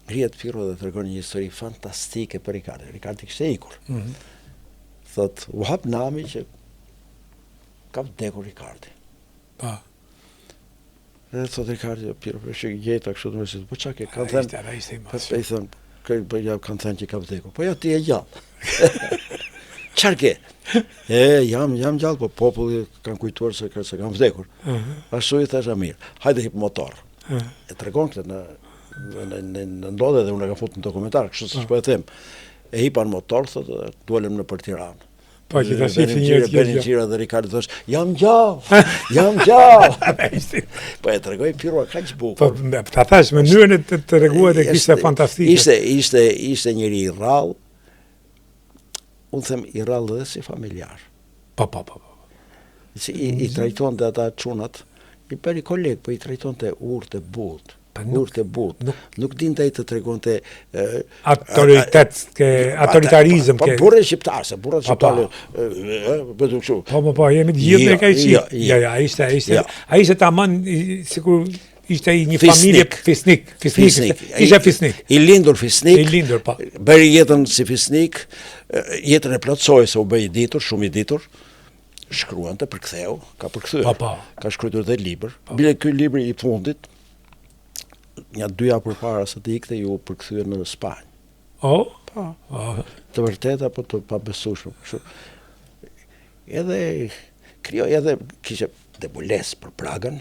Speaker 2: ngrihet Pirro dhe tregon një histori fantastike për Ricardin. Ricardi kishte ikur. Thot, u hap nami që ka vdekur Ricardi.
Speaker 1: Pa.
Speaker 2: Dhe thot Ricardi, Piro, që jeta kështu të mësit, po qa ke, kanë thënë, i thënë, ja kanë thënë që ka vdekur, po ja ti e gjallë. Qarë ke? Jam gjallë, po populli kanë kujtuar se kanë vdekur. Ashtu i thesha mirë, hajde hip motor. E tregon këtë në ndodhe dhe unë e ka fut në dokumentar, kështu se shpo e them. E hipan motor, thotë, duelem në për Tiranë.
Speaker 1: Po që ta shifë njërë
Speaker 2: Benin Gjira dhe Ricardi thosh, jam gjallë. Po e tregoj Pirua ka që bukur.
Speaker 1: Po ta thash, mënyrën e të reguat e kishte fantastike.
Speaker 2: Ishte njëri i rrallë, unë them i rrallë dhe si familjar.
Speaker 1: Po.
Speaker 2: I trajton të ata çunat, i peri kolegë, po i trajton të urtë e butë. Nuk din të i të tregon të
Speaker 1: autoritarizm.
Speaker 2: Po burre shqiptarë, se burre shqiptarë, bëtu kështu.
Speaker 1: Po, jemi të gjithë me ka i qitë. Ja, ishte tamam, sikur ishte një familje fisnik. Ishe fisnik.
Speaker 2: I lindur fisnik.
Speaker 1: I lindur, po.
Speaker 2: Bëri jetën si fisnik, jetën e plotësoj se u bëj i ditur, shumë i ditur. Shkruan të përktheu, ka përkthyer. Ka shkruar dhe libër. Bile ky libri i fundit, një 2 javë përpara se të ikte ju përkthyer në Spanjë. Po. Të vërtet apo të pabesueshëm. Edhe krijoi edhe kishte debules për Pragën.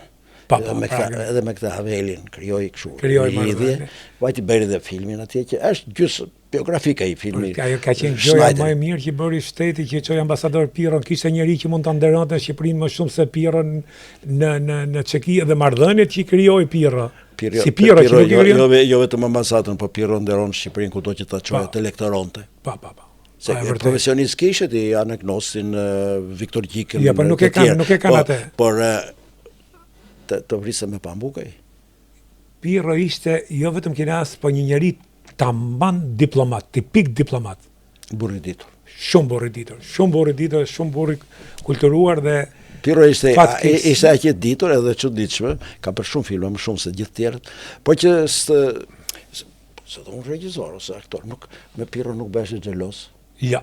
Speaker 2: Edhe me këtë Havelin krijoi kështu. Lidhje. Vajti bëri dhe filmin atje që është gjysmë biografike i filmi.
Speaker 1: Ajo ka qenë gjoja më e mirë që bëri shteti që çoi ambasador Piron, kishte njëri që mund ta nderonte Shqipërinë më shumë se Piron në Çeki dhe marrëdhëniet që krijoi Pirro. Si Pirro që
Speaker 2: jo vetëm ambasadën, po Pirro nderon Shqipërinë kudo që ta çojë të lektoronte.
Speaker 1: Po.
Speaker 2: Se profesionist kishte i anagnosin Viktor Gjikën.
Speaker 1: Ja, po nuk e kanë atë.
Speaker 2: Por të vrisë me pambukaj.
Speaker 1: Pirro ishte jo vetëm kinas, po një njeri tamam diplomat, tipik diplomat.
Speaker 2: Burri ditur.
Speaker 1: Shumë burri ditur, shumë burri kulturuar dhe
Speaker 2: Pirro ishte aq ditur edhe çuditshme, ka për shumë filma, më shumë se gjithë tjerët, po që se do unë regjizor ose aktor, me Pirro nuk bëheshe xhelos.
Speaker 1: Ja.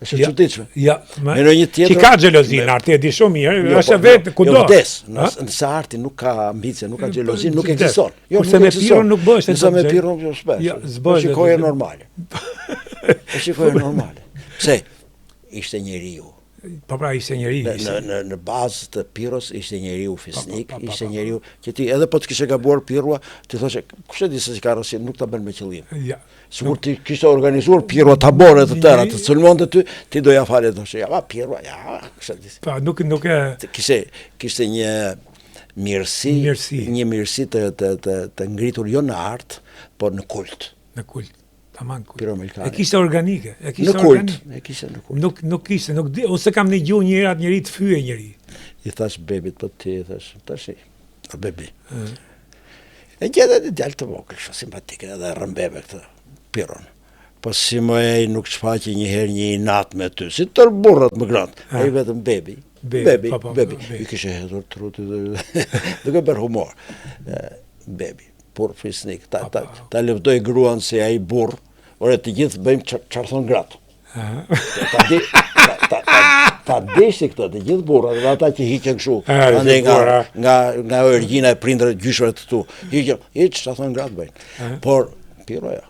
Speaker 2: Është çuditshme.
Speaker 1: Ja,
Speaker 2: që
Speaker 1: ka xhelozi në arti, e di shumë mirë, është vetë kudo.
Speaker 2: Jo vdes, nëse arti nuk ka ambicie, nuk ka xhelozi, nuk ekziston.
Speaker 1: Jo, se me Pirro nuk bëhet.
Speaker 2: Nëse me Pirro jo s'bëhet.
Speaker 1: Ja, s'bëhet.
Speaker 2: Shikoje normale. Shikoje normale. Pse? Ishte njeriu.
Speaker 1: Po pra ishte njeriu.
Speaker 2: Në bazë të Pirros ishte njeriu fisnik, ishte njeriu që ti edhe po të kishe gabuar Pirrua, ti thoshe, kush e di se si ka rësi, nuk ta bën me qëllim.
Speaker 1: Ja.
Speaker 2: Sigur ti kishte organizuar Pirrua tabore të tëra, të sulmonte ti doja fare thoshe, ja Pirrua, ja, kush e di.
Speaker 1: Po nuk e
Speaker 2: kishte një mirësi të ngritur jo në art, por në kult.
Speaker 1: Në kult.
Speaker 2: Piro Melkani.
Speaker 1: E kishte organike.
Speaker 2: Në kult.
Speaker 1: Nuk kishte, nuk di, ose kam një gjuhë njëri të fye njëri.
Speaker 2: I thash bebit, po ti i thash, tashi, bebi. E gjeda një djalë të vogël, shumë simpatike, edhe rëmbeve këtë Piron. Po si më e nuk shfaqe njëherë një inat me ty, si tërë burrat më gratë, e i vetëm bebi. Bebi. I kishe hedhur truti duke bërë humor. Bebi, pur fisnik, ta lëvdoj gruan se ai burr. Ore të gjithë bëjmë çfarë thon gratë. Ta deshti këto të gjithë burrat, dhe ata që hiqen kështu, nga orgjina e prindërve gjyshëve të tu. Hiqen, çfarë thon gratë bëjnë. Por Pirro ja.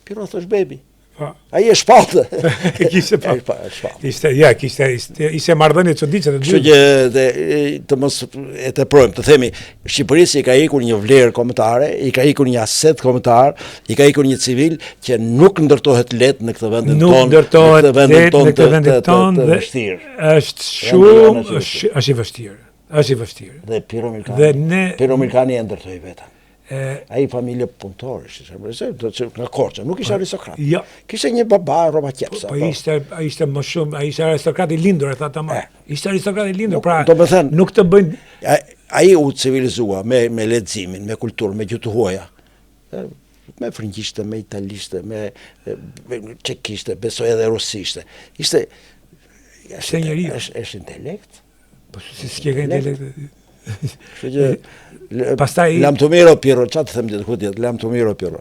Speaker 2: Pirro thosh bebi. Ai e shpalte.
Speaker 1: Kishte pa. Ishte marrëdhënie çuditshme të dy.
Speaker 2: Kështu që të mos e teprojmë, të themi, Shqipërisë i ka ikur një vlerë kombëtare, i ka ikur një aset kombëtar, i ka ikur një civil që nuk ndërtohet lehtë në këtë vendin tonë.
Speaker 1: Nuk ndërtohet lehtë në këtë vendin tonë dhe është shumë është i vështirë.
Speaker 2: Dhe Piro Melkani e ndërtoi vetëm. Ai familje punëtore, nga Korça, nuk ishte aristokrat.
Speaker 1: Jo.
Speaker 2: Kishte një baba rroba qepsa.
Speaker 1: Po ishte më shumë, ai ishte aristokrat i lindur, e tha tamam. Ishte aristokrat i lindur, pra nuk të bëjnë.
Speaker 2: Ai u civilizua me leximin, me kulturën, me gjuhë huaja. Me frëngjishte, me italishte, me çekishte, besoj edhe rusishte. Ishte
Speaker 1: njeriu.
Speaker 2: Është intelekt.
Speaker 1: Po si s'ke intelekt.
Speaker 2: Pastaj lam të miro Pirro, çfarë të them ti ku diet, lam të miro Pirro.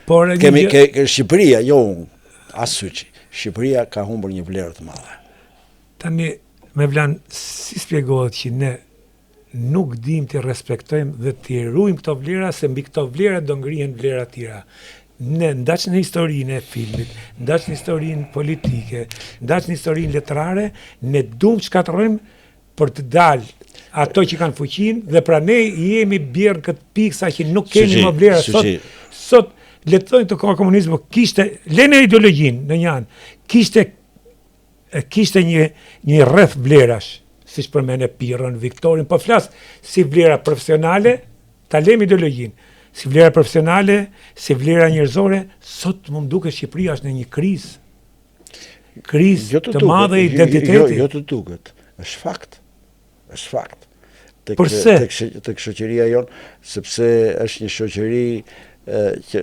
Speaker 1: Por
Speaker 2: Shqipëria, jo as Syçi. Shqipëria ka humbur një vlerë të madhe.
Speaker 1: Tani me vlan, si spjegohet që ne nuk dim të respektojmë dhe të ruajmë këto vlera, se mbi këto vlera do ngrihen vlera tjera. Ne ndaq në historinë e filmit, ndaq në historinë politike, ndaq në historinë letrare, ne duam të shkatërrojmë për të dalë ato që kanë fuqinë dhe pra ne jemi bjerë këtë pikë sa që nuk kemi më vlera. Sot le të thojnë të komunizmi kishte lënë ideologjinë në një anë, kishte një rreth vlerash, siç përmendë Pirron, Viktorin, po flas si vlera profesionale, ta lëm ideologjinë, si vlera profesionale, si vlera njerëzore, sot më duket Shqipëria është në një krizë. Krizë të madhe e identitetit.
Speaker 2: Jo të duket, është fakt. Është fakt.
Speaker 1: Përse?
Speaker 2: Tek shoqëria jonë, sepse është një shoqëri që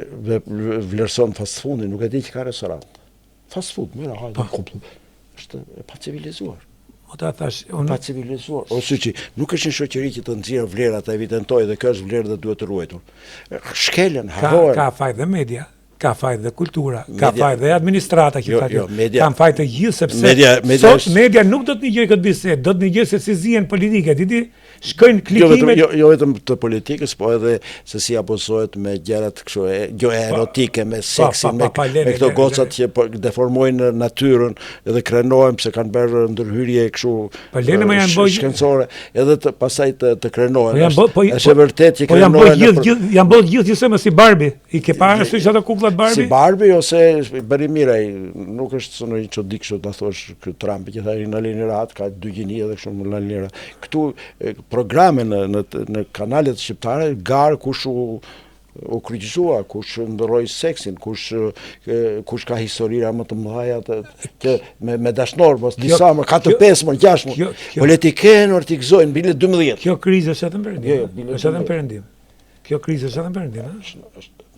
Speaker 2: vlerëson fast foodin, nuk e di që ka restorant. Fast food, mira, hajde. Është pa civilizuar. Pa civilizuar. Ose që nuk është një shoqëri që të nxjerrë vlerat, ta evidentojë dhe kjo është vlerë dhe duhet të ruajtur. Shkelen, harrohen.
Speaker 1: Ka faj dhe media. Ka faj dhe kultura, ka faj dhe administrata që kanë faj të gjithë, sepse sot media nuk do të një gjë këtë bisedë, do të një gjë se si zihen politike, ti shkojnë klikimet.
Speaker 2: Jo vetëm të politikës, po edhe se si apozohet me gjërat kështu jo erotike, me seksin, me këto gocat që deformojnë natyrën edhe krenohen pse kanë bërë ndërhyrje kështu shkencore, edhe pastaj të krenohen. Është vërtet që krenohen.
Speaker 1: Janë bërë gjithsesi si Barbie, i ke parë sy ato kuklla Barbie?
Speaker 2: Si Barbie ose bëri mirë, nuk është sonë një çudi kështu ta thosh ky Trump që thaj në linerat ka 2 gjini edhe kështu në linera. Këtu programe në kanalet shqiptare gar kush u kryqëzua, kush ndroi seksin, kush ka historira më të mëdha që me dashnor, mos disa më 4, 5, 6. Politikenë ortikzojnë bile 12.
Speaker 1: Kjo krizë është edhe në Perëndim. Është edhe në Perëndim. Kjo krizë është edhe në Perëndim,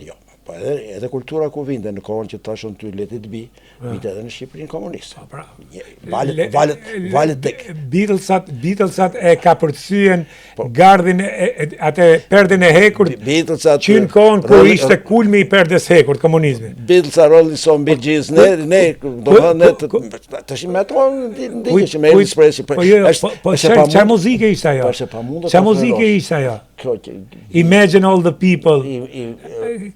Speaker 2: Jo. Po edhe kultura ku vinte në kohën që tashon ty letit bi, vinte edhe në Shqipërinë komuniste. Valet tek.
Speaker 1: Beatlesat e ka përcyen gardhin atë perdën e hekur. Që në kohën kur ishte kulmi i perdes hekur komunizmit.
Speaker 2: Beatlesat Rolling Stone, Bee Gees, ne tash me ato ndiheshim me Elvis Presley.
Speaker 1: Po çfarë muzike ishte ajo? Çfarë muzike ishte ajo? Imagine all the people.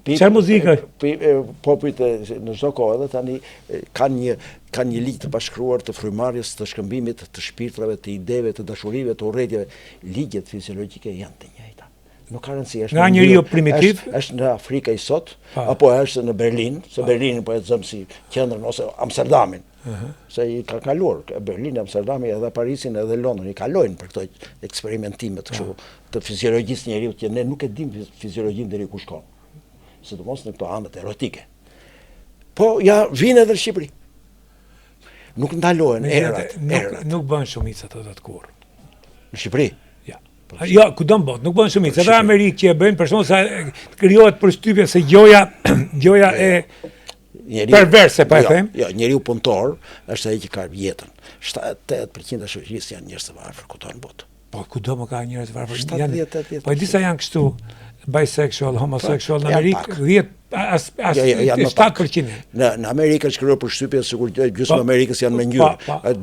Speaker 1: Çfarë muzika?
Speaker 2: Popujt në çdo kohë edhe tani kanë një ligj të bashkëruar të frymarrjes, të shkëmbimit, të shpirtrave, të ideve, të dashurive, të urrëtieve. Ligjet fiziologjike janë të njëjta. Nuk ka rëndësi, është
Speaker 1: nga njeriu primitiv,
Speaker 2: është në Afrikë i sot, apo është në Berlin, se Berlini po e zëm si qendrën ose Amsterdamin. Se i ka kaluar Berlin, Amsterdami, edhe Parisin, edhe London, i kalojnë për këto eksperimentimet të fiziologjisë njeriu që ne nuk e dim fiziologjinë deri ku shkon. Sidomos në këto anët erotike. Po ja vinë edhe në Shqipëri. Nuk ndalohen erat.
Speaker 1: Nuk bën shumica ato kur.
Speaker 2: Në Shqipëri?
Speaker 1: Jo, ku do mbot, nuk bën shumica. Edhe Amerikë që e bëjnë për shkak se krijohet përshtypja se gjoja e perverse, pa e them.
Speaker 2: Jo, njeriu punëtor është ai që ka jetën. 78% e shoqërisë janë njerëz të varfër kudo në botë.
Speaker 1: Po kudo më ka njerëz të varfër.
Speaker 2: 70-80%.
Speaker 1: Po disa janë kështu bisexual, homosexual në Amerikë, 7%.
Speaker 2: Në Amerikë është krijuar përshtypje sikur gjysmë Amerikës janë me ngjyrë.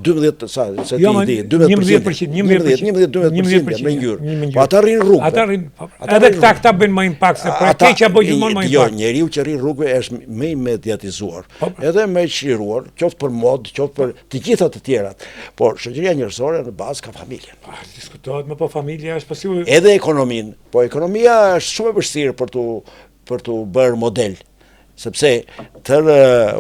Speaker 2: 12 sa se ti di, 12%. 11-12% me ngjyrë. Po ata rrin rrugë.
Speaker 1: Ata rrin. Edhe këta bëjnë më impakt se pra keqja bëj gjithmonë më impakt.
Speaker 2: Jo, njeriu që rrin rrugë është më i mediatizuar, edhe më i çliruar, qoftë për mod, qoftë për të gjitha të tjerat. Por shoqëria njerëzore në bazë ka familjen.
Speaker 1: Diskutohet më po familja është pasive.
Speaker 2: Edhe ekonominë, po ekonomia është shumë e vështirë për të bërë model, sepse tërë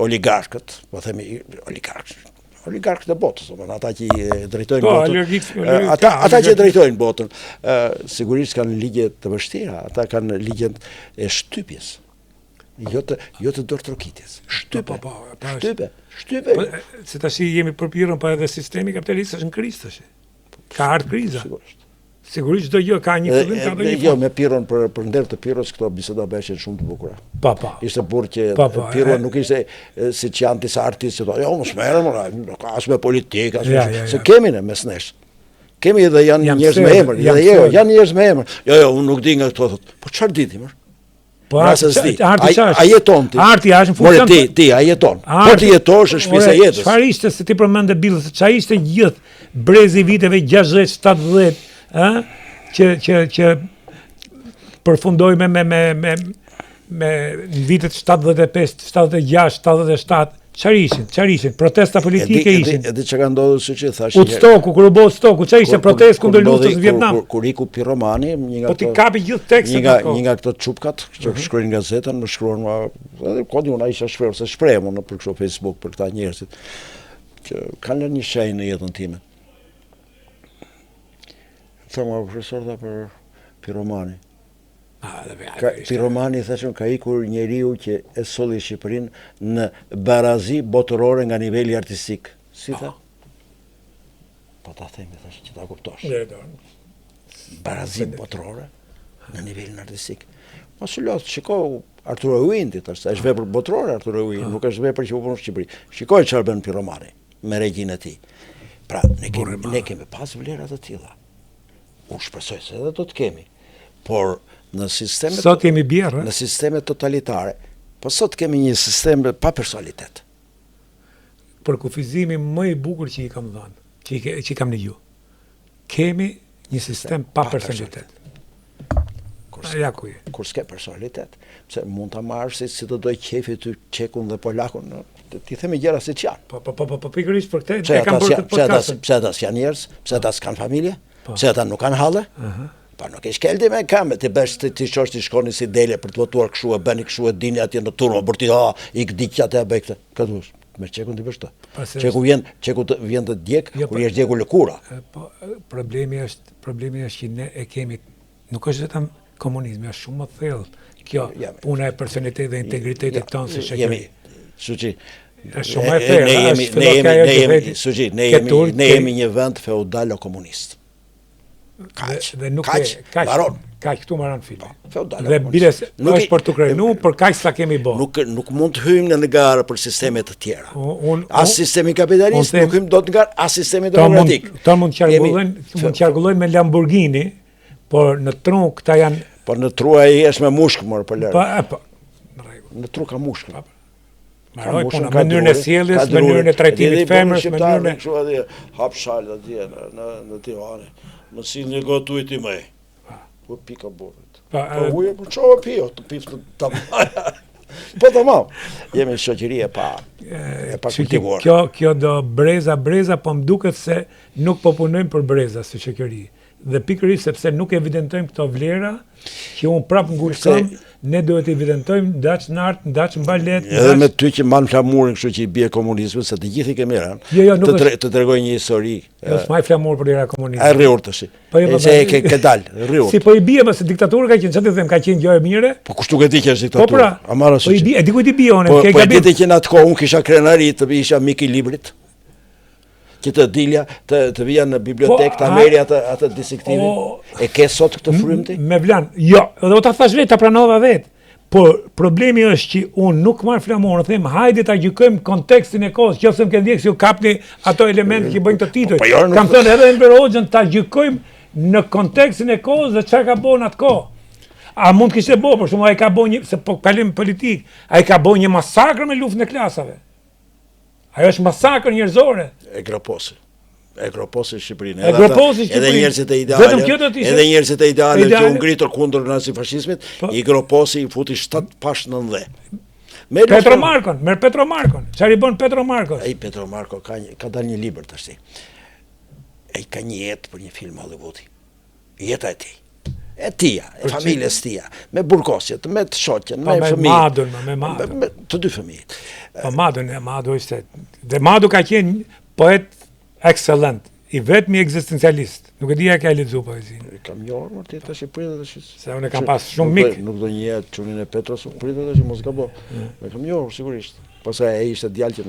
Speaker 2: oligarkët, po themi oligarkët e botës, ata që drejtojnë botën, ata që drejtojnë botën, sigurisht kanë ligje të vështira, ata kanë ligjen e shtypjes, jo të dorëtrokitjes. Shtype.
Speaker 1: Se tash jemi përpirën, po edhe sistemi kapitalist është në krizë tash. Ka ardhur kriza. Sigurisht çdo gjë ka një fillim, ka një.
Speaker 2: Jo, me Pirron për nder të Pirros këto biseda bëshin shumë të bukura. Ishte burr që Pirron nuk ishte siç janë disa artistë që thonë, jo, mos merrem, nuk ka as me politikë, se kemi ne mes nesh. Kemi edhe janë njerëz me emër, janë njerëz me emër. Jo, unë nuk di nga këto thotë. Po çfarë di ti më?
Speaker 1: Po
Speaker 2: a jeton ti?
Speaker 1: Arti është në funksion
Speaker 2: ti a jeton. Po ti jetosh në shtëpisë e jetës.
Speaker 1: Çfarë ishte se ti përmendë Billës, çfarë ishte gjithë brezi viteve 60-70, që përfundoi me vitet 75, 76, 77. Çfarë ishin? Protesta politike ishin.
Speaker 2: Edhe çka ndodhur siç e thash.
Speaker 1: Woodstocku, kur u bë Woodstocku, çfarë ishte protestë kundër luftës në Vietnam?
Speaker 2: Kur iku Piromani,
Speaker 1: po ti kapi gjithë tekstet ato.
Speaker 2: Një nga këto çupkat që shkruajnë gazetën, më shkruan edhe kodi unë ai isha shprehur se shprehëm në për kështu Facebook për këta njerëzit që kanë lënë një shenjë në jetën time. Thëmë profesor dha për Piromani. Piromani thashëm ka ikur njeriu që e solli Shqipërinë në barazi botërore nga niveli artistik. Si tha? Po ta themi thashë që ta kuptosh. Barazi botërore në nivelin artistik. Mos u lot, shiko Arturo Uindi tash, është vepër botërore Arturo Uindi, nuk është vepër që u bën në Shqipëri. Shikoj çfarë bën Piromani me regjinë e tij. Pra, ne kemi pas vlera të tilla. U shpresoj se edhe do të kemi. Por në sistemet
Speaker 1: sot jemi bjerë,
Speaker 2: në sistemet totalitare, po sot kemi një sistem pa personalitet.
Speaker 1: Për kufizimi më i bukur që i kam dhënë, që i kam dëgju. Kemi një sistem pa personalitet.
Speaker 2: Kur s'ke personalitet, pse mund ta marrësh si të doj qefi ty Çekun dhe Polakun, ti themi gjëra siç janë.
Speaker 1: Po pikërisht për këtë e kam bërë podcast.
Speaker 2: Pse ata janë njerëz, pse ata s'kan familje, pse ata nuk kanë halle. Pa nuk e shkeldi me kamë, ti bësh ti çosh ti shkoni si dele për të votuar kështu e bëni kështu e dini atje në turma për ti i gdiq atë bëj këtë. Këtë me Çekun ti bësh këtë. Çeku vjen të djeg, kur jesh djegu lëkura.
Speaker 1: Po problemi është që ne e kemi, nuk është vetëm komunizmi, është shumë më thellë. Kjo puna e personalitetit dhe integritetit tonë si shoqëri.
Speaker 2: Suçi.
Speaker 1: Është shumë e thellë.
Speaker 2: Ne jemi një vend feudal o komunist.
Speaker 1: Kaq këtu marran filmi. Dhe bile është për të krenu, për kaq sa kemi bë.
Speaker 2: Nuk mund të hyjmë në gara për sisteme të tjera. As sistemi kapitalist nuk hyjmë dot nga as sistemi demokratik.
Speaker 1: Ta mund të qarkullojnë me Lamborghini, por në tru këta janë.
Speaker 2: Por në tru ai është me mushk më për lërë.
Speaker 1: Po.
Speaker 2: Në tru ka mushk.
Speaker 1: Maroj puna, mënyrën e sjelljes, mënyrën e trajtimit femrës, mënyrën e
Speaker 2: kështu atje hap shal atje në Tiranë. Më si një gotë ujti më. Po pika burrit. Po ujë po çova pio, të piftë ta. Po tamam. Jemi në shoqëri e pa kultivuar.
Speaker 1: Kjo do breza, po më duket se nuk po punojmë për breza si shoqëri. Dhe pikërisht sepse nuk evidentojmë këto vlera që unë prapë ngulsëm, ne duhet të evidentojmë ndaç nart, ndaç mbalet.
Speaker 2: Edhe me ty që mban flamurin kështu që i bie komunizmi, se të gjithë i kemi rënë. Të tregoj një histori.
Speaker 1: Është më flamur për era komunizmit.
Speaker 2: Ai rriur tash. Se ke dal, rriur.
Speaker 1: Si po i bie më se diktatura ka qenë, çfarë të them, ka qenë gjë e mire?
Speaker 2: Po kushtu që di që është diktatura.
Speaker 1: Po i bie, e di ku ti bie unë,
Speaker 2: ke gabim. Po ditë që në atë kohë unë kisha krenari, të isha mik i librit. Që të dilja, të vija në bibliotekë, të meri atë disektivin. E ke sot këtë frym ti?
Speaker 1: Me vlan, jo, dhe o ta thash vetë, ta pranova vetë. Por problemi është që unë nuk marr flamorën, them hajde ta gjykojmë kontekstin e kohës, qofse më ke ndjek si u kapni ato elemente që bëjnë të titull. Kam thënë edhe Enver Hoxhën ta gjykojmë në kontekstin e kohës dhe çfarë ka bën atë kohë. A mund kishte bërë, për shembull ai ka bën se po kalim politik, ai ka bën një masakër me luftën e klasave. Ajo është masakër njerëzore.
Speaker 2: E groposi Shqipërinë.
Speaker 1: Edhe
Speaker 2: njerëzit e ideale që u ngritur kundër nazifashizmit, i groposi, i futi 7 pash në ndhe.
Speaker 1: Petro Markon. Çfarë i bën Petro Markos?
Speaker 2: Ai Petro Marko ka dalë një libër tash. Ai ka një jetë për një film Hollywoodi. Jeta e tij. E tia, e familjes tia, me burgosjet, me të shoqen, me fëmijët.
Speaker 1: Me Madon.
Speaker 2: Të dy fëmijët.
Speaker 1: Po Mado ishte. Dhe Mado ka qenë poet excellent, i vetmi ekzistencialist. Nuk e di a ka lexuar poezinë.
Speaker 2: Kam njohur më ti tash i pritet tash.
Speaker 1: Se unë kam pas shumë mik.
Speaker 2: Nuk do një çunin e Petros, pritet tash mos gabo. Me kam njohur sigurisht. Pastaj ai ishte djalë që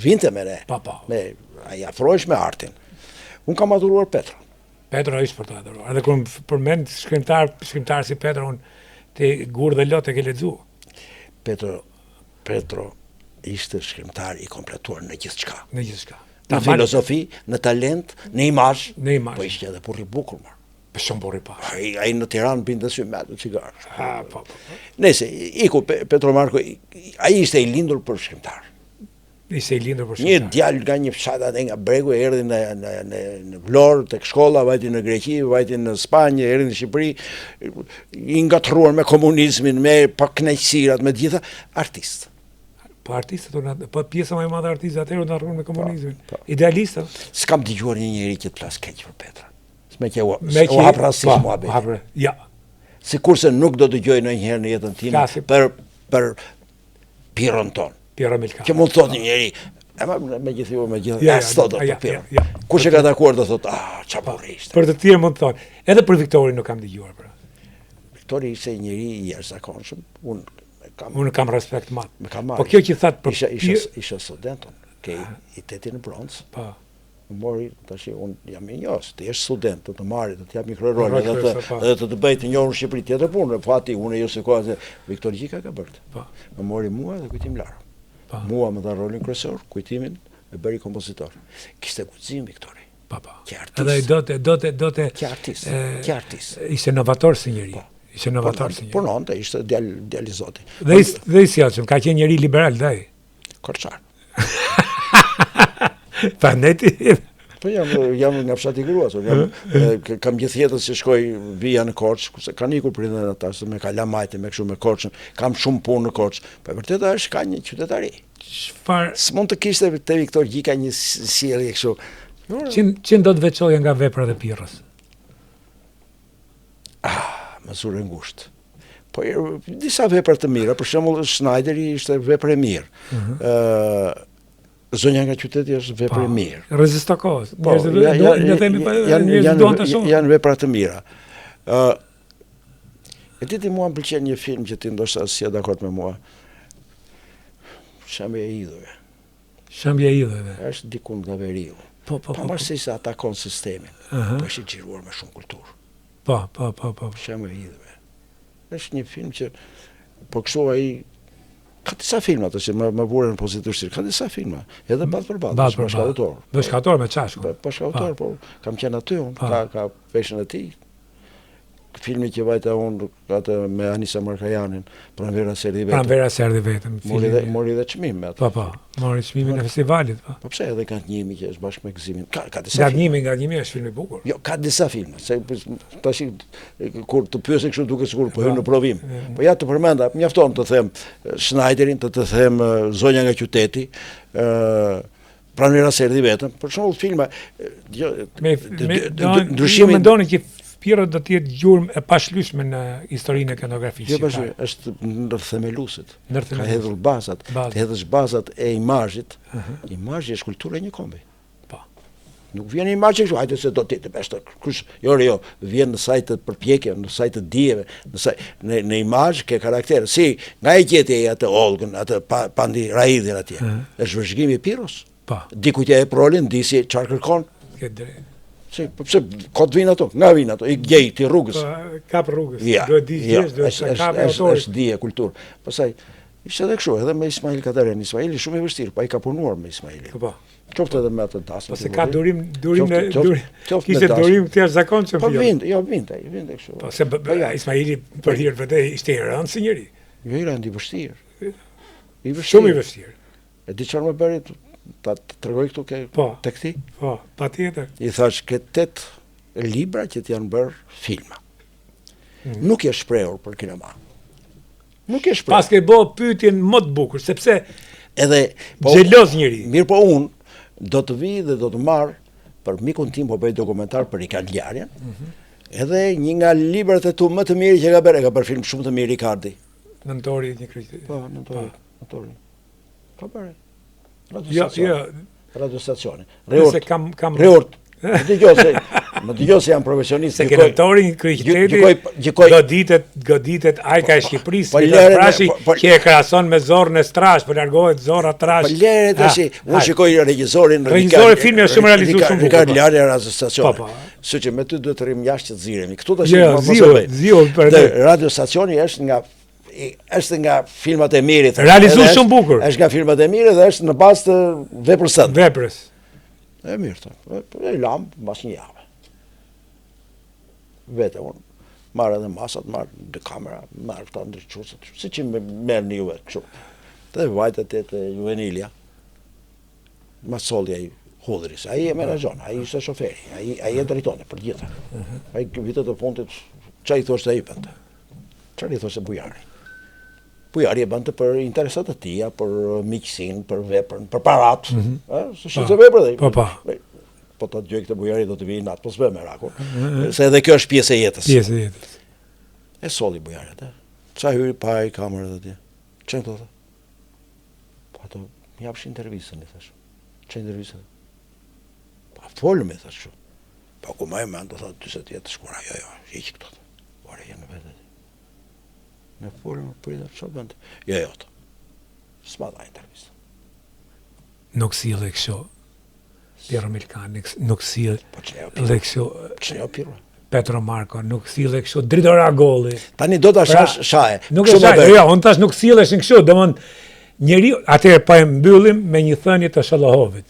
Speaker 2: vinte me re. Me ai afrohesh me artin. Unë kam adhuruar Petro.
Speaker 1: Petro ishte për të adhuruar. Edhe kur përmend shkrimtar si Petro, unë te gur dhe lot e ke lexuar.
Speaker 2: Petro ishte shkrimtar i kompletuar në gjithçka.
Speaker 1: Në gjithçka.
Speaker 2: Në filozofi, në talent, në imazh. Po ishte edhe burr i bukur.
Speaker 1: Shumë burr i pa.
Speaker 2: Ai në Tiranë binte sy me ato cigarë.
Speaker 1: Po.
Speaker 2: Nëse iku Petro Marko, ai ishte i lindur për shkrimtar.
Speaker 1: Ishte I lindur për
Speaker 2: Një
Speaker 1: shqiptar.
Speaker 2: djalë nga një fshat atë nga bregu, erdhi në Vlorë, tek shkolla, vajti në Greqi, vajti në Spanjë, erdhi në Shqipëri, I ngatruar me komunizmin, me pakënaqësirat, me gjitha, artist.
Speaker 1: Po artistët, po pjesa më e madhe e artistëve atëherë u harruan me komunizmin. Idealistët.
Speaker 2: S'kam dëgjuar një njeri që të flas keq për Petra. S'me që u hap rasizëm muhabeti.
Speaker 1: Ja.
Speaker 2: Sikurse nuk do dëgjoj ndonjëherë në jetën time për Piron ton.
Speaker 1: Piero Milka.
Speaker 2: Që mund thotë një njeri, me gjithë, sot do të Piero. Kush e ka takuar do thotë, çfarë burri ishte.
Speaker 1: Për të tjerë mund të thonë. Edhe për Viktorin nuk kam dëgjuar pra.
Speaker 2: Viktori ishte një njeri I jashtëzakonshëm.
Speaker 1: Unë kam respekt madh.
Speaker 2: Po
Speaker 1: kjo që thatë për
Speaker 2: isha studenton, ke I teti në Bronx.
Speaker 1: Po.
Speaker 2: Më mori tash unë jam I njohës, të jesh student, të marri, të jap mikrorol edhe të bëj të njohur në Shqipëri tjetër punë. Fati unë jo se koha Viktor Gjika ka bërë.
Speaker 1: Po.
Speaker 2: Më mori mua dhe Kujtim Lara. Mua më dha rolin kryesor, Kujtimin e bëri kompozitor. Kishte guxim Viktori.
Speaker 1: Po.
Speaker 2: Që artist.
Speaker 1: Edhe dote
Speaker 2: Që artist.
Speaker 1: Ishte novator si njeri. Ishte novator si njeri.
Speaker 2: Punonte, ishte djalë I Zotit.
Speaker 1: Dhe I sjellshëm, ka qenë njeri liberal dai.
Speaker 2: Korçar.
Speaker 1: Pandeti.
Speaker 2: Po jam nga fshati Gruasur, kam gjithë jetën si shkoj vija në Korçë, kurse kanë ikur prindërit ata se me Kalamajt, me kështu me Korçën, kam shumë punë në Korçë. Po vërtet është ka një qytetari.
Speaker 1: Çfarë
Speaker 2: s'mund të kishte te Viktor Gjika një sjellje kështu.
Speaker 1: Çin do të veçoja nga veprat e Pirrës?
Speaker 2: Mësure ngushtë. Po disa vepra të mira, për shembull Schneideri ishte vepër e mirë. Zonja nga qyteti është vepër e mirë.
Speaker 1: Rezista kohës.
Speaker 2: Janë vepra të mira. E ti mua më pëlqen një film që ti ndoshta si je dakord me mua. Shambja e idhujve.
Speaker 1: Shambja e idhujve.
Speaker 2: Është diku nga veriu. Pavarësisht se atakon sistemin, po është I xhiruar me shumë kulturë.
Speaker 1: Po.
Speaker 2: Shambja e idhujve. Është një film që po kështu ai ka disa filma ato që më vurën pozitivisht. Ka disa filma, edhe ballë për ballë, bashkëautor.
Speaker 1: Bashkëautor me Çashku.
Speaker 2: Bashkëautor, po kam qenë aty unë, ka peshën e tij. Filmi që vajta unë atë me Anisa Markajanin, Pranvera se erdhi vetëm.
Speaker 1: Pranvera se erdhi vetëm.
Speaker 2: Mori dhe çmim me atë.
Speaker 1: Po, mori çmimin e festivalit, po.
Speaker 2: Po pse edhe Gatnjimi që është bashkë me Gëzimin. Ka disa
Speaker 1: Gatnjimi është film I bukur.
Speaker 2: Jo, ka disa filma, se tash kur të pyesë kështu duket sikur po hyn në provim. Po ja të përmenda, mjafton të them Schneiderin, të them Zonja nga qyteti, Pranvera se erdhi vetëm. Për shembull filma
Speaker 1: ndryshimin mendoni që Pirro do të jetë gjurmë e pashlyeshme në historinë e kinematografisë.
Speaker 2: Jo, është ndërthemeluesit. Ka hedhur bazat, të hedhësh bazat e imazhit. Imazhi është kultura e një kombi.
Speaker 1: Po.
Speaker 2: Nuk vjen imazhi kështu, hajde se do të jetë bashkë. Kush, jo, vjen në saj të përpjekje, në saj të dijeve, në imazh ke karakter. Si nga e gjeti atë Olgën, atë Pandi Raidhin atje. Është vëzhgimi I Pirros.
Speaker 1: Po.
Speaker 2: Dikujt e prolin, disi çfarë kërkon.
Speaker 1: Ke drejt.
Speaker 2: Pse kot vin ato, nga vin ato, I gjej ti rrugës.
Speaker 1: Kap rrugës. Duhet di gjesh, duhet kap autorit.
Speaker 2: Është dije kulturë. Pastaj ishte edhe kështu, edhe me Ismail Kadaren. Ismaili shumë I vështirë, pa I ka punuar me Ismailin.
Speaker 1: Po.
Speaker 2: Qoftë edhe me atë dasmë.
Speaker 1: Po se ka durim. Kishte durim të jashtëzakonshëm.
Speaker 2: Po vinte kështu.
Speaker 1: Po se Ismaili për hir vetë ishte I rëndë si njeri.
Speaker 2: Jo I rënd I vështirë.
Speaker 1: Shumë I vështirë.
Speaker 2: E di çfarë më bëri ta tregoj këtu tek ti?
Speaker 1: Po, patjetër.
Speaker 2: I thash ke 8 libra që t'janë bërë filma. Nuk je shprehur për kinema. Nuk je shprehur.
Speaker 1: Pas ke bë pyetjen më të bukur, sepse
Speaker 2: edhe
Speaker 1: xheloz njëri.
Speaker 2: Mirë, po unë do të vi dhe do të marr për mikun tim po bëj dokumentar për Rikard Ljarjen. Edhe një nga librat e tu më të mirë që ka bërë film shumë të mirë Rikardi.
Speaker 1: Nëntori një kryqëzim.
Speaker 2: Po, nëntori. Ka bërë.
Speaker 1: Jo.
Speaker 2: Radiostacioni.
Speaker 1: Reort.
Speaker 2: Më dëgjoj se jam profesionist.
Speaker 1: Sekretori I kryqëtetit goditet ajka e Shqipërisë, Trashi që e krahason me Zorrën e Strash, po largohet Zorra Trash.
Speaker 2: Po lere tash, unë shikoj regjisorin.
Speaker 1: Regjisori I filmit është shumë realizuar shumë.
Speaker 2: Rikard Ljarja radiostacioni. Po. Që me ty duhet të rrim jashtë të ziremi. Këtu tash
Speaker 1: Zio për
Speaker 2: radiostacioni është nga filmat e mirë.
Speaker 1: Realizuar shumë bukur.
Speaker 2: Është nga filmat e mirë dhe është në bazë të
Speaker 1: veprës.
Speaker 2: E mirë, e lam mbas një javë. Vete unë marr edhe masat, marr dy kamera, marr këta ndërçuesit, siç I merrni juve kështu. Te vajta te Juvenilia. Masolli ai Hudhëris, ai e menaxhon, ai ishte shoferi, ai e drejtonte për gjitha. Ai vitet e fundit çai thoshte ai bënte. Çfarë i thoshte bujari? Bujari e bënte për interesat e tija, për miqësinë, për veprën, për parat, se shiste veprë dhe. Po ta dëgjoj këtë bujari do të vijë natë, po s'bë merakun. Se edhe kjo është pjesë e jetës.
Speaker 1: Pjesë e jetës.
Speaker 2: E solli bujari atë. Ça hyri pa i kamerën atje. Çfarë thotë? Po ato më japshin intervistën, i thash. Çfarë intervistë? Po folëm, i thash. Po ku më mend të thotë 40 vjet të shkura, jo, hiq këto. Ora janë vetë. Në folëm për çfarë bën? Jo. S'ma dha intervistë.
Speaker 1: Nuk sillë kështu. Piero Milkan, nuk sillë.
Speaker 2: Po ç'e Piero?
Speaker 1: Petro Marko, nuk sillë kështu dritora golli.
Speaker 2: Tani do ta shaje.
Speaker 1: Nuk e shaje. Jo, unë tash nuk silleshin kështu, domthon njeriu atëherë pa e mbyllim me një thënie të Shallahovit.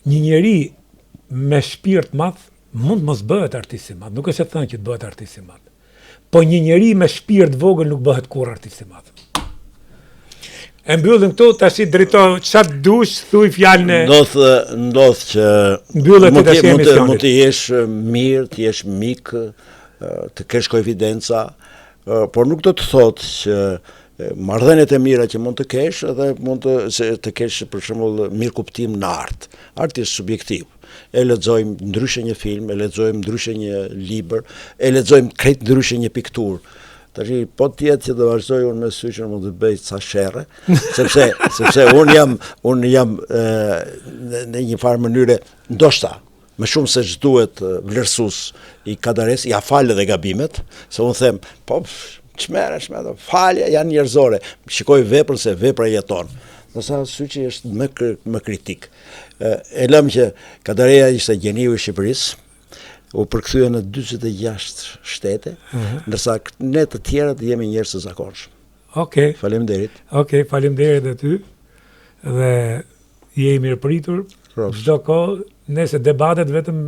Speaker 1: Një njeri me shpirt madh mund mos bëhet artist i madh, nuk është e thënë që të bëhet artist i madh. Po një njeri me shpirt vogël nuk bëhet kurrë artist i madh. E mbyllim këtu, tash drejto çat dush, thuj fjalën e
Speaker 2: ndodh që mund të jesh mirë, të jesh mik, të kesh koevidenca, por nuk do të thotë që marrëdhëniet e mira që mund të kesh edhe mund të kesh për shembull mirë kuptim në art. Arti është subjektiv. E lexojmë ndryshe një film, e lexojmë ndryshe një libër, e lexojmë krejt ndryshe një pikturë. Tash po të jetë që do vazhdoj unë me syçën mund të bëj ca sherre, sepse unë jam në një farë mënyre ndoshta më shumë se ç'duhet vlerësues i kadares, ja fal edhe gabimet, se unë them, po ç'merresh me ato, falja janë njerëzore, shikoj veprën se vepra jeton. Nësa syçi është më kritik. E lëm që kadareja ishte gjeniu i Shqipërisë, u përkthye në 46 shtete, ndërsa ne të tjerët jemi njerëz të zakonshëm.
Speaker 1: Okej.
Speaker 2: Faleminderit.
Speaker 1: Okej, faleminderit edhe ty. Dhe je i mirëpritur. Çdo kohë, nëse debatet vetëm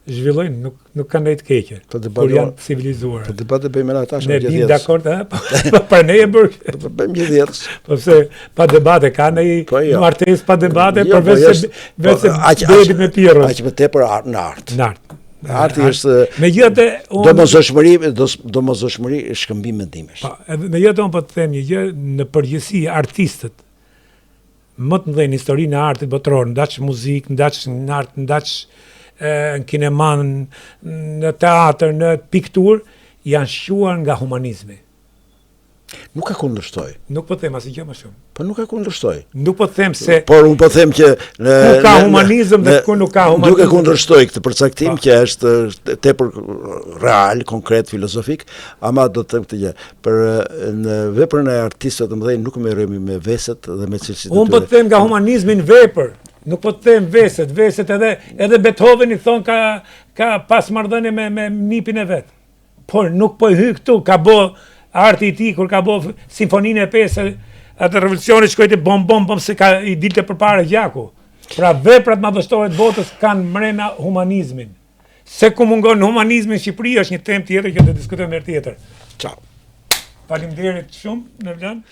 Speaker 1: zhvillojnë, nuk kanë ndaj të keqe. Por janë civilizuar.
Speaker 2: Po debatet bëjmë edhe ata
Speaker 1: shumë gjithë. Ne jemi dakord, po për ne e bërë.
Speaker 2: Po bëjmë gjithë.
Speaker 1: Po pse pa debate ka ndaj martesë pa debate, përveç se debi me Piero.
Speaker 2: Aq më tepër në art.
Speaker 1: Në art.
Speaker 2: Arti është
Speaker 1: megjithatë
Speaker 2: domosdoshmëri shkëmbim mendimesh.
Speaker 1: Po, megjithatë unë po të them një gjë, në përgjithësi artistët më të mëdhenj në historinë e artit botëror, ndaq muzikë, ndaq në art, ndaq në kinema, në teatr, në pikturë, janë shquar nga humanizmi.
Speaker 2: Nuk e kundërshtoj.
Speaker 1: Nuk po them asgjë më shumë.
Speaker 2: Po nuk e kundërshtoj.
Speaker 1: Nuk po them se
Speaker 2: por unë po them që
Speaker 1: ku ka humanizëm dhe ku nuk ka humanizëm.
Speaker 2: Nuk e kundërshtoj këtë përcaktim që është tepër real, konkret, filozofik, ama do të them këtë gjë. Për në veprën e artistëve të mëdhenj nuk merremi me veset dhe me cilësitë e tyre.
Speaker 1: Unë po them nga humanizmi në vepër. Nuk po them veset edhe Beethoveni thon ka pas marrëdhënie me nipin e vet. Por nuk po hy këtu, ka bë arti i tij kur ka bë simfoninë e 5 atë revolucioni shkoi te bom se ka i dilte përpara gjaku. Pra veprat madhështore të botës kanë mrena humanizmin. Se ku mungon humanizmi në Shqipëri është një temë tjetër që do të diskutojmë herë tjetër.
Speaker 2: Ciao.
Speaker 1: Faleminderit shumë, Nerlan.